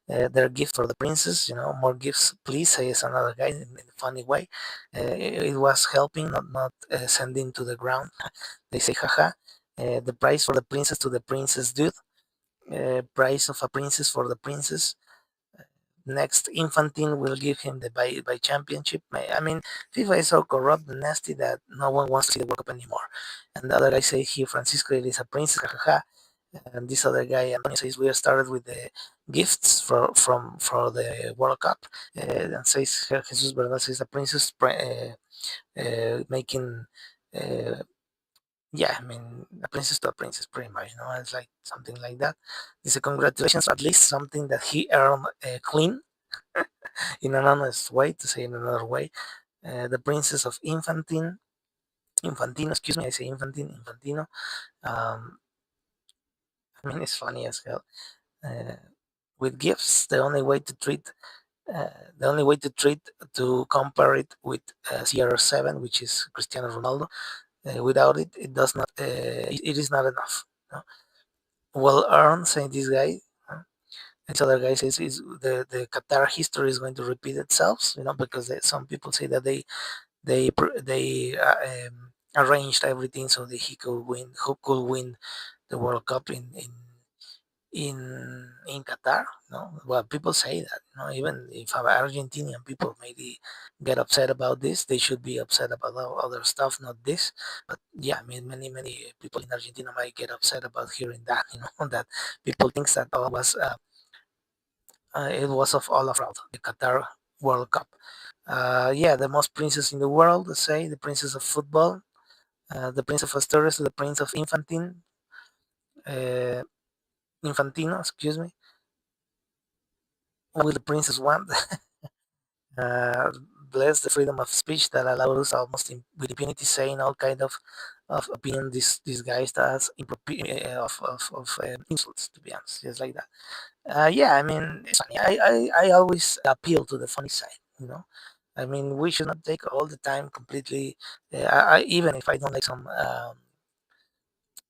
Their gift for the princess. More gifts, please. Says another guy in a funny way. It was helping, not sending to the ground. They say, haha. The prize for the princess to the princess, dude. Prize of a princess for the princess. Next, Infantine will give him the by championship. I mean, FIFA is so corrupt and nasty that no one wants to see the World Cup anymore. And the other guy say here, Francisco, it is a princess, jajaja. And this other guy, Antonio, says we started with the gifts for the World Cup. And says Jesus Bernal says a princess making uh, yeah, I mean, a princess to a princess, pretty much. It's like something like that. It's a congratulations, at least something that he earned clean in an honest way, to say in another way. The Princess of Infantino, excuse me, I say Infantino. Um, I mean, it's funny as hell. Uh, with gifts, uh, to compare it with CR7, which is Cristiano Ronaldo. Without it, it does not. It is not enough. No? Well earned, saying this guy. This other guy says is the Qatar history is going to repeat itself. Because some people say that they arranged everything so that he could win, who could win the World Cup in Qatar. No, well, people say that. Even if Argentinian people maybe get upset about this, they should be upset about other stuff, not this. But yeah, I mean, many people in Argentina might get upset about hearing that. That people thinks that it was of all of fraud, the Qatar World Cup. Yeah, the most princes in the world, let's say, the princess of football, the Prince of Asturias, the Prince of uh, Infantino, excuse me, will the princess want? uh, Bless the freedom of speech that allows almost with impunity saying all kind of of opinion disguised as insults, to be honest, just like that. Yeah, I mean, it's funny. I always appeal to the funny side, you know. I mean, we should not take all the time completely. Even if I don't like some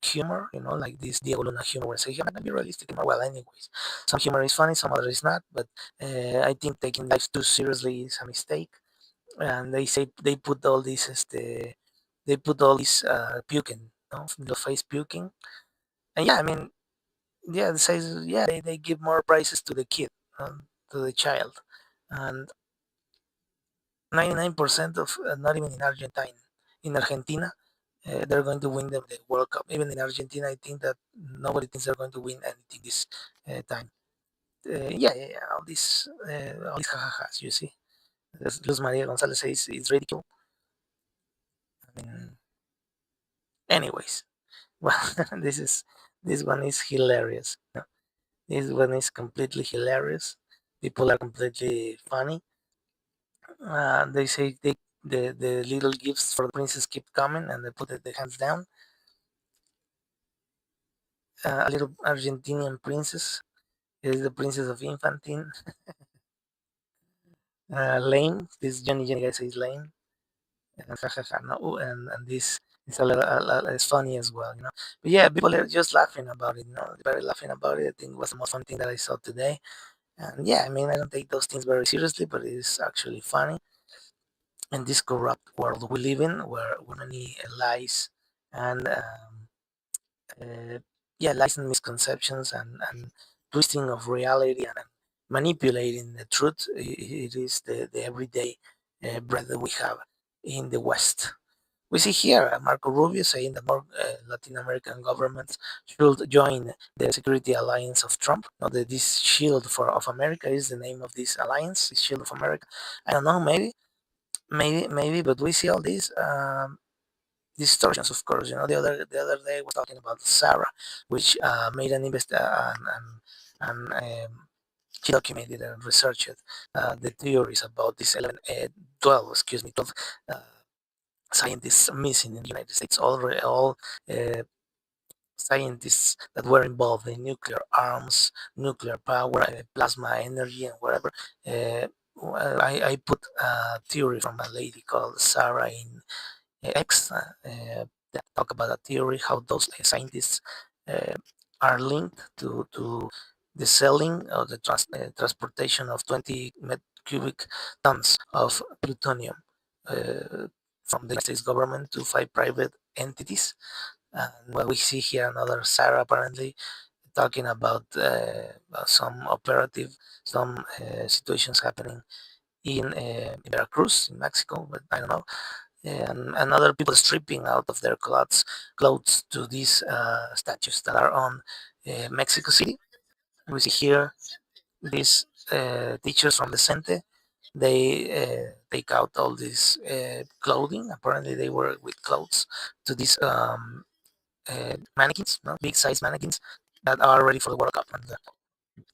humor, like this Diego Luna humor, where say, I'm not gonna be realistic humor. Well, anyways, some humor is funny, some other is not. But I think taking life too seriously is a mistake. And they say they put all this puking, the face puking. And yeah, I mean, yeah, it says yeah, they give more prizes to the kid, to the child, and 99% of not even in Argentina, they're going to win the World Cup. Even in Argentina, I think that nobody thinks they're going to win anything this time. Yeah, all these ha-ha-has, you see. As Luz Maria Gonzalez says, it's ridicule. I mean, anyways, well, this one is hilarious. This one is completely hilarious. People are completely funny. They say the little gifts for the princess keep coming, and they put the hands down. A little Argentinian princess is the princess of Infantine. Lame, this Johnny guy says lame. No, and this is it's funny as well, you know. But yeah, people are just laughing about it, very laughing about it. I think it was the most fun thing that I saw today. And yeah, I mean, I don't take those things very seriously, but it is actually funny. In this corrupt world we live in, where many lies and uh, yeah, lies and misconceptions and twisting of reality and manipulating the truth, it is the everyday bread that we have in the West. We see here Marco Rubio saying that more Latin American governments should join the security alliance of Trump. This Shield of America is the name of this alliance, this Shield of America. I don't know, maybe, but we see all these distortions, of course. The other day I was talking about Sarah, which made an and she documented and researched the theories about this 11, 12, excuse me, 12 uh, scientists missing in the United States. All uh, scientists that were involved in nuclear arms, nuclear power, plasma energy, and whatever. I put a theory from a lady called Sarah in X that talk about a theory how those scientists uh, are linked to the selling or the transportation of 20 cubic tons of plutonium from the United States government to five private entities. And what we see here, another Sarah apparently talking about some situations happening in Veracruz, in Mexico, but I don't know, and other people stripping out of their clothes to these statues that are on Mexico City. We see here these teachers from the Cente. They take out all this clothing. Apparently, they were with clothes to these mannequins, no? Big size mannequins that are ready for the World Cup. And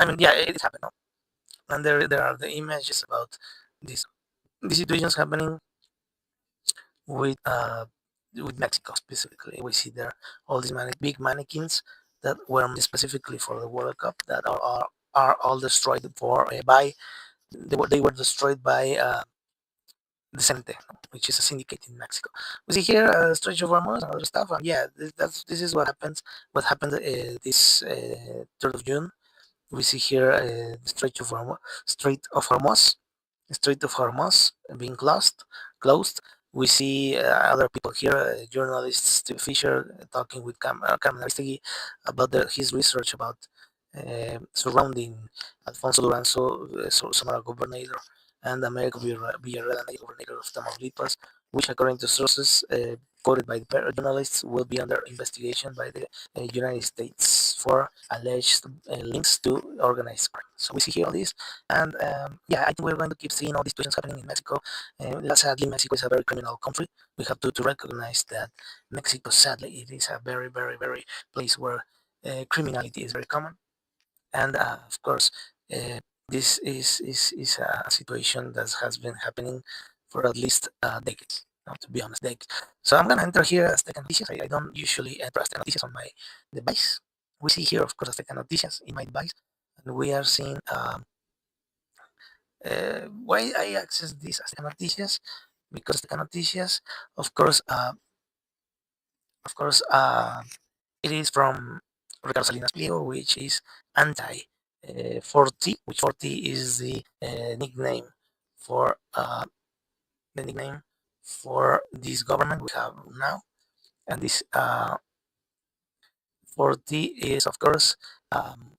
I mean, yeah, it happened. No? And there are the images about these these situations happening with uh, with Mexico specifically. We see there all these big mannequins that were made specifically for the World Cup that are all destroyed by they were destroyed by the Cente, which is a syndicate in Mexico. We see here Stretch of Hormuz and other stuff, and yeah, this is what happens. What happened this 3rd of June. We see here the Strait of Hormuz being closed. We see other people here, journalist Steve Fisher talking with Carmen Aristegui about his research about surrounding Alfonso Duranzo, Sonora governor, and Americo Villarreal, governor of Tamaulipas, which, according to sources quoted by the journalists, will be under investigation by the United States for alleged links to organized crime. So we see here all this, and yeah, I think we're going to keep seeing all these situations happening in Mexico. Sadly, Mexico is a very criminal country. We have to recognize that Mexico, sadly, it is a very, very, very place where criminality is very common, and of course, uh, this is a situation that has been happening for at least decades. to be honest. So I'm gonna enter here Azteca Noticias. I don't usually enter Azteca Noticias on my device. We see here, of course, Azteca Noticias in my device, and we are seeing why I access this Azteca Noticias, because Azteca Noticias, of course, of course, it is from Ricardo Salinas Pliego, which is anti 40, which 40 is nickname for the nickname for this government we have now, and this 40 is, of course, um,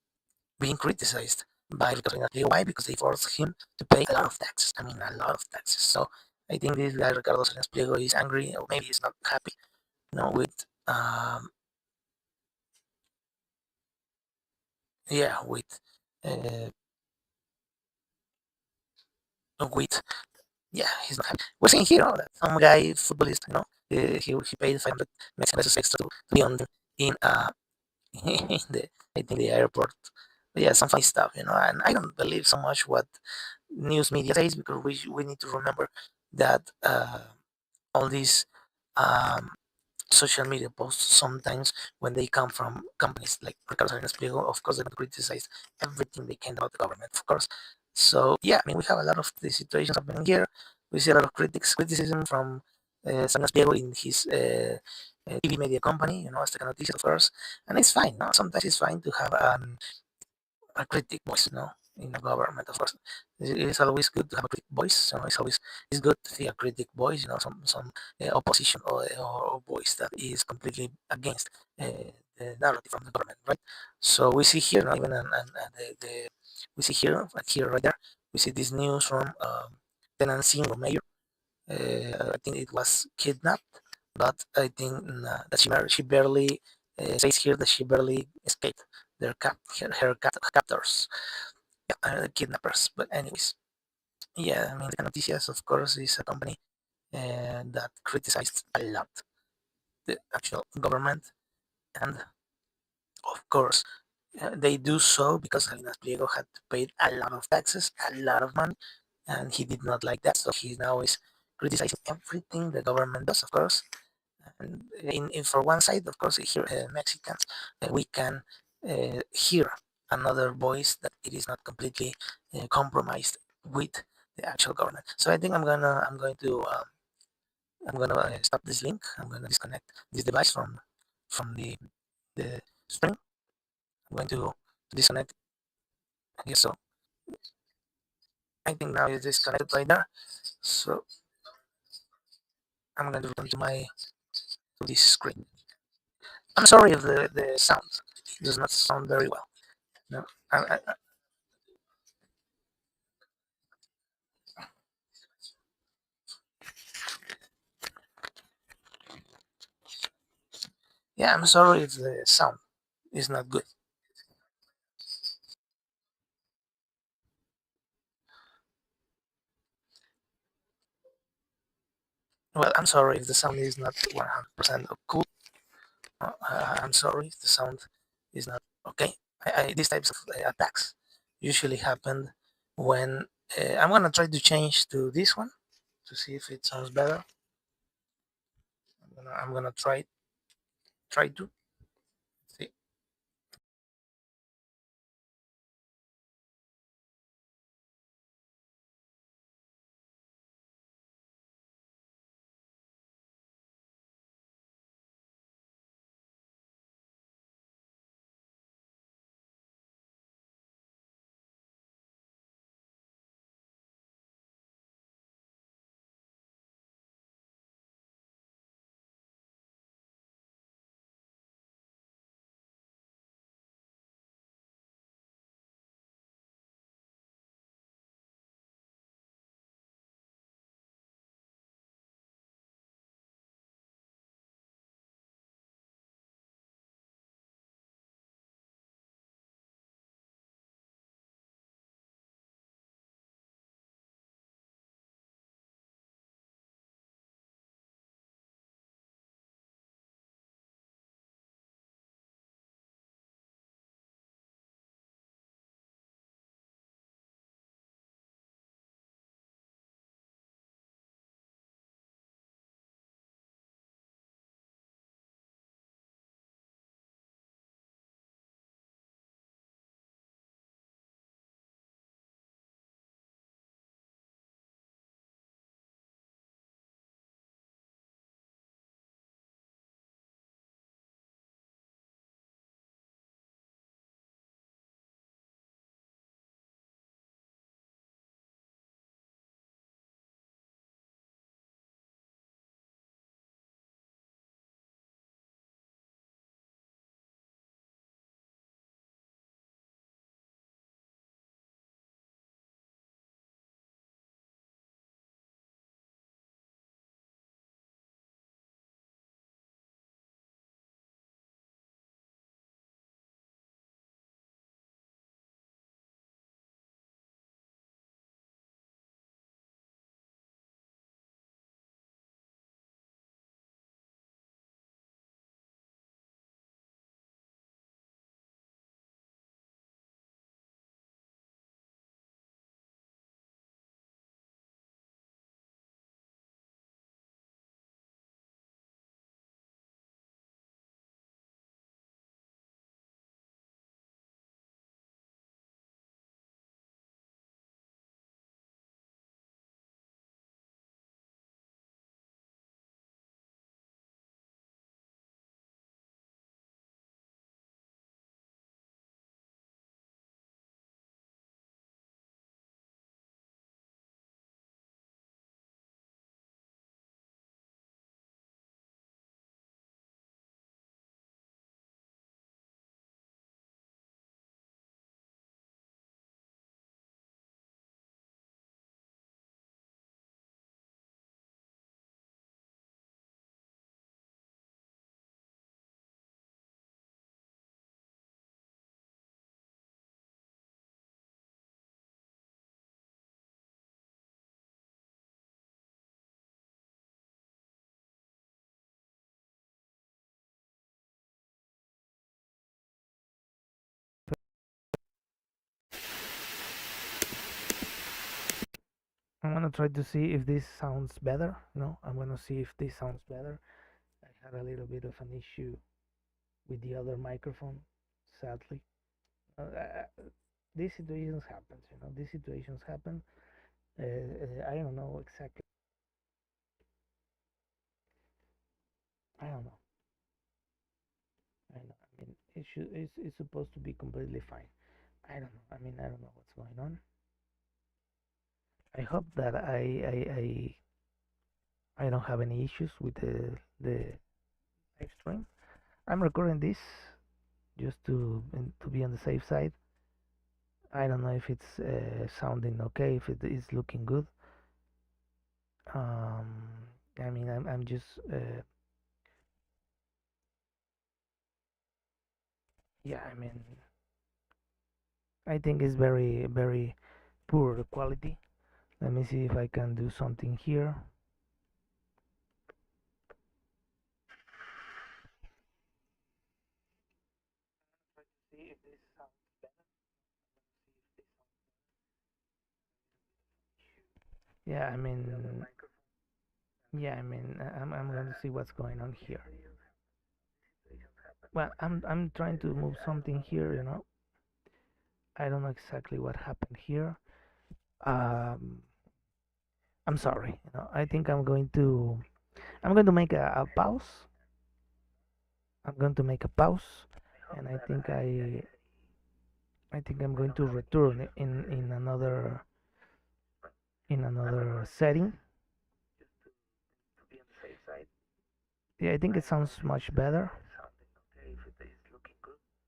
being criticized by Ricardo Salinas Pliego. Why? Because they forced him to pay a lot of taxes. I mean, a lot of taxes. So I think this guy Ricardo Salinas Pliego is angry, or maybe he's not happy, with yeah, uh, with yeah, he's not happy. We're seeing here that some guy, footballist, he paid 500 Mexican pesos extra to be on in in the I think the airport. But yeah, some funny stuff, and I don't believe so much what news media says, because we need to remember that all these um, social media posts, sometimes when they come from companies like Ricardo Salinas Pliego, of course they're going to criticize everything they can about the government, of course. So yeah, I mean, we have a lot of these situations happening here. We see a lot of criticism from Salinas Pliego in his TV media company, Azteca Noticias, of course, and it's fine. No, sometimes it's fine to have a critic voice, in the government, of course. It's always good to have a critic voice. It's good to see a critic voice, some opposition, or voice that is completely against the narrative from the government, right? So we see here, even we see here, right there, we see this news from Tenancingo mayor. I think it was kidnapped, but I think that she barely says here that she barely escaped her captors, yeah, kidnappers. But anyways, yeah, I mean, the Noticias, of course, is a company that criticized a lot the actual government, and of course, they do so because Salinas Pliego had to pay a lot of taxes, a lot of money, and he did not like that. So he now is criticizing everything the government does, of course. And for one side, of course, here Mexicans, we can hear another voice that it is not completely compromised with the actual government. So I think I'm gonna stop this link. I'm gonna disconnect this device from the string. I'm going to disconnect. I guess so. I think now it's disconnected right there. So I'm going to return to this screen. I'm sorry if the sound does not sound very well. No, yeah, I'm sorry if the sound is not good. Well, I'm sorry if the sound is not 100% cool. I'm sorry if the sound is not okay. These types of attacks usually happen when I'm gonna try to change to this one to see if it sounds better. I'm gonna try to see. I'm gonna try to see if this sounds better. No, I'm gonna see if this sounds better. I had a little bit of an issue with the other microphone, sadly. These situations happen, These situations happen. I don't know exactly. I don't know. I know. I mean, it's supposed to be completely fine. I don't know. I mean, I don't know what's going on. I hope that I don't have any issues with the live stream. I'm recording this just to be on the safe side. I don't know if it's sounding okay, if it is looking good. Um, I mean, I'm just yeah. I mean, I think it's very poor quality. Let me see if I can do something here. See if this sounds better. Yeah, I mean, yeah, I mean, I'm going to see what's going on here. Well, I'm trying to move something here, I don't know exactly what happened here. Um, I'm sorry. I think I'm going to make a pause. I'm going to make a pause, and I think I'm going to return in another setting. Yeah, I think it sounds much better.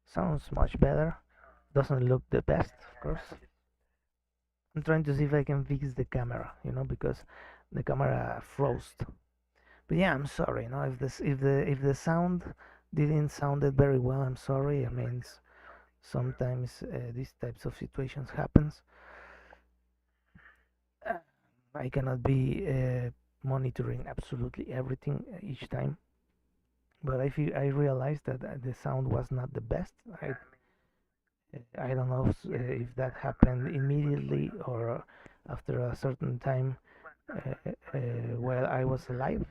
Sounds much better. Doesn't look the best, of course. I'm trying to see if I can fix the camera, because the camera froze. But yeah, I'm sorry, if the sound didn't sounded very well, I'm sorry. I mean, sometimes these types of situations happens. Uh, I cannot be monitoring absolutely everything each time, but I realized that the sound was not the best. I don't know if that happened immediately or after a certain time while I was alive.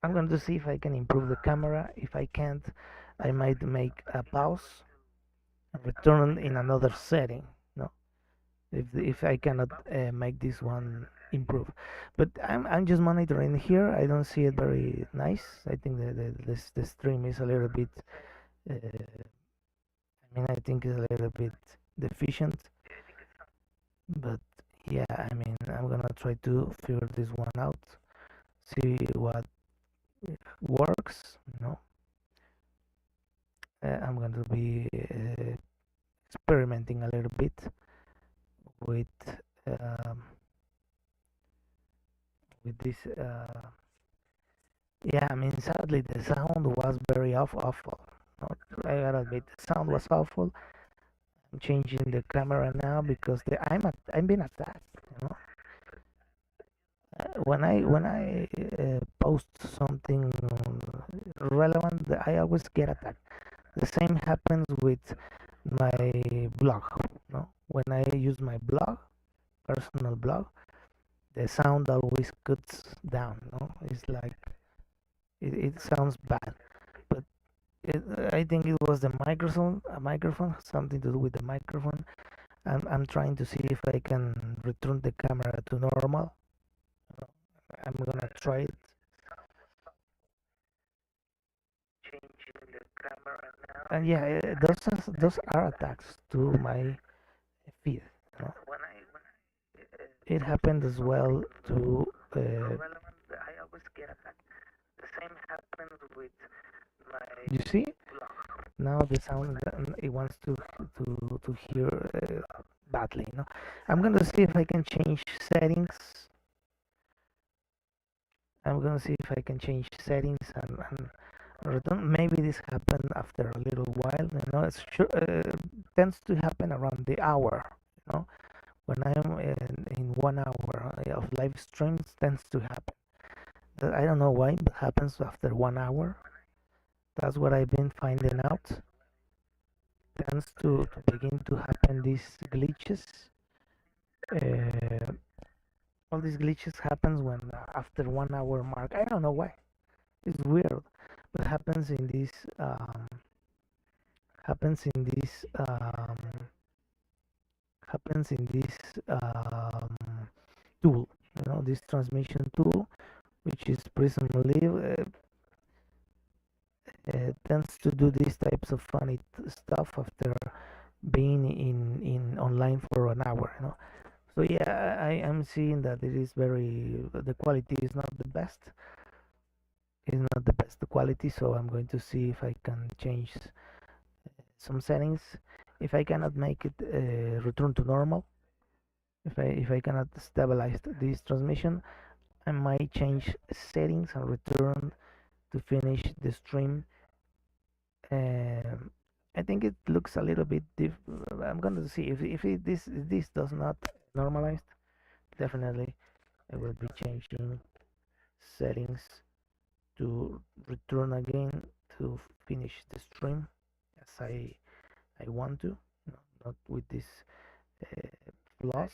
I'm going to see if I can improve the camera. If I can't, I might make a pause and return in another setting. No, if I cannot make this one improve, but I'm just monitoring here. I don't see it very nice. I think the stream is a little bit. I think it's a little bit deficient, but yeah. I'm gonna try to figure this one out. See what works. I'm going to be experimenting a little bit with um, with this. Yeah, sadly the sound was very awful. I gotta admit, the sound was awful. I'm changing the camera now because I'm being attacked. You know, when I post something relevant, I always get attacked. The same happens with my blog. When I use my blog, personal blog, the sound always cuts down. It's like it sounds bad, but it, I think it was the microphone, something to do with the microphone. I'm trying to see if I can return the camera to normal. I'm gonna try it. And yeah, those are attacks to my feed. You know? It happened as well to. You see, now the sound it wants to hear badly. I'm gonna see if I can change settings. I'm gonna see if I can change settings and return. Maybe this happened after a little while. It's sure tends to happen around the hour. You know, when I am in 1 hour of live streams, tends to happen. I don't know why, but happens after 1 hour. That's what I've been finding out. Tends to begin to happen these glitches. Uh, all these glitches happens when after 1 hour mark. I don't know why. It's weird, but happens in this happens in this tool. This transmission tool, which is Prism Live, tends to do these types of funny stuff after being in online for an hour. So yeah, I am seeing that it is the quality is not the best. It's not the best quality, so I'm going to see if I can change some settings. If I cannot make it return to normal, if I cannot stabilize this transmission, I might change settings and return to finish the stream. Um, I think it looks a little bit I'm going to see if this does not normalize. Definitely I will be changing settings to return again to finish the stream as I want to, not with this flaws.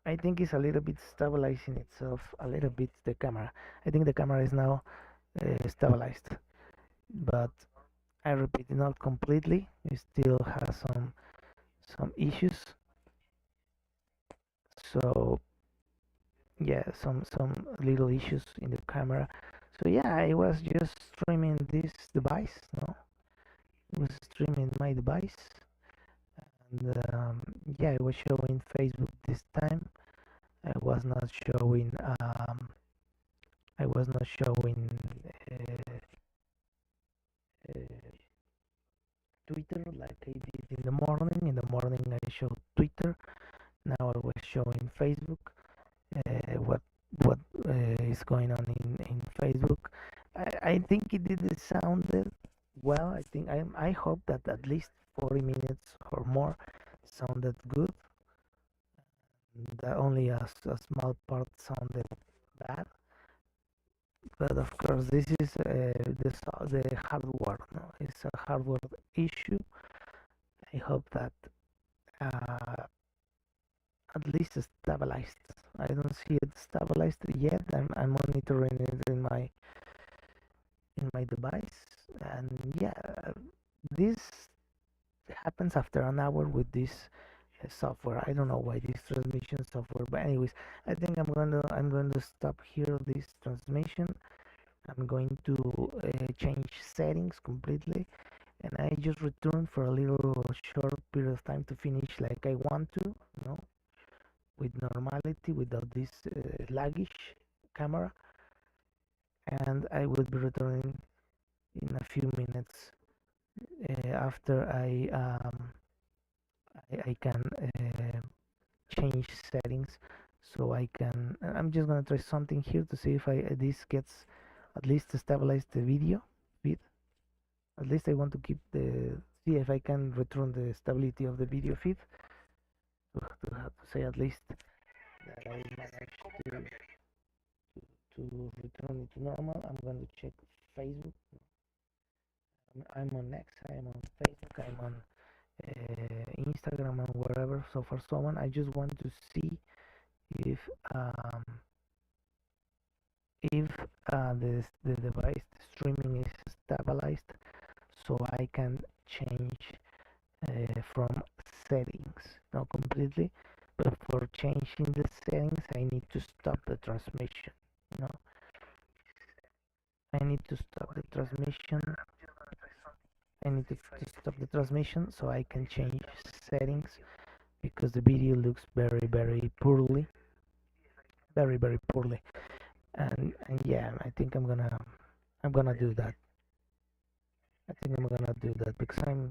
I think it's a little bit stabilizing itself a little bit, the camera. I think the camera is now stabilized, but I repeat, not completely. It still has some issues. So yeah, some little issues in the camera. So yeah, I was just streaming this device. No, it was streaming my device, and yeah, I was showing Facebook this time. I was not showing. I was not showing uh, uh, Twitter like I did in the morning. In the morning, I showed Twitter. Now I was showing Facebook. What is going on in Facebook? I think it did sounded well. I hope that at least 40 minutes or more sounded good. That only a small part sounded bad. But of course, this is the hardware. No? It's a hardware issue. I hope that uh, at least stabilized. I don't see it stabilized yet. I'm monitoring it in my device, and yeah, this happens after an hour with this software. I don't know why this transmission software, but anyways, I think I'm going to stop here this transmission. I'm going to change settings completely, and I just return for a little short period of time to finish like I want to, with normality, without this laggish camera, and I will be returning in a few minutes after I can change settings, so I can. I'm just gonna try something here to see if this gets at least to stabilize the video feed. At least I want to keep the see if I can return the stability of the video feed to have to say at least that I managed to return it to normal. I'm going to check Facebook. I'm on X, I'm on Facebook, I'm on Instagram, and wherever, so for someone. I just want to see if um, if the device streaming is stabilized, so I can change from settings, not completely, but for changing the settings I need to stop the transmission. you know I need to stop the transmission. I need to stop the transmission so I can change settings, because the video looks very very poorly, very poorly. And yeah, I think I'm gonna do that. I think I'm gonna do that because I'm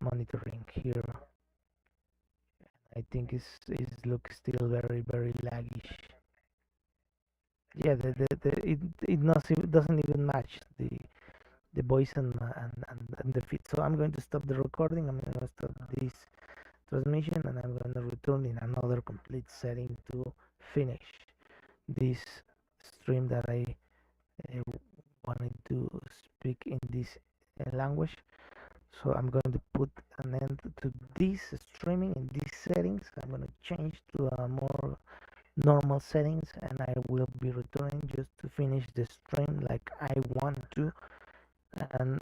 monitoring here. I think is looks still very very laggish. Yeah, it doesn't even match the voice and the feed. So I'm going to stop the recording. I'm going to stop this transmission, and I'm going to return in another complete setting to finish this stream that I wanted to speak in this language. So I'm going to put an end to this streaming in these settings. I'm going to change to a more normal settings, and I will be returning just to finish the stream like I want to. And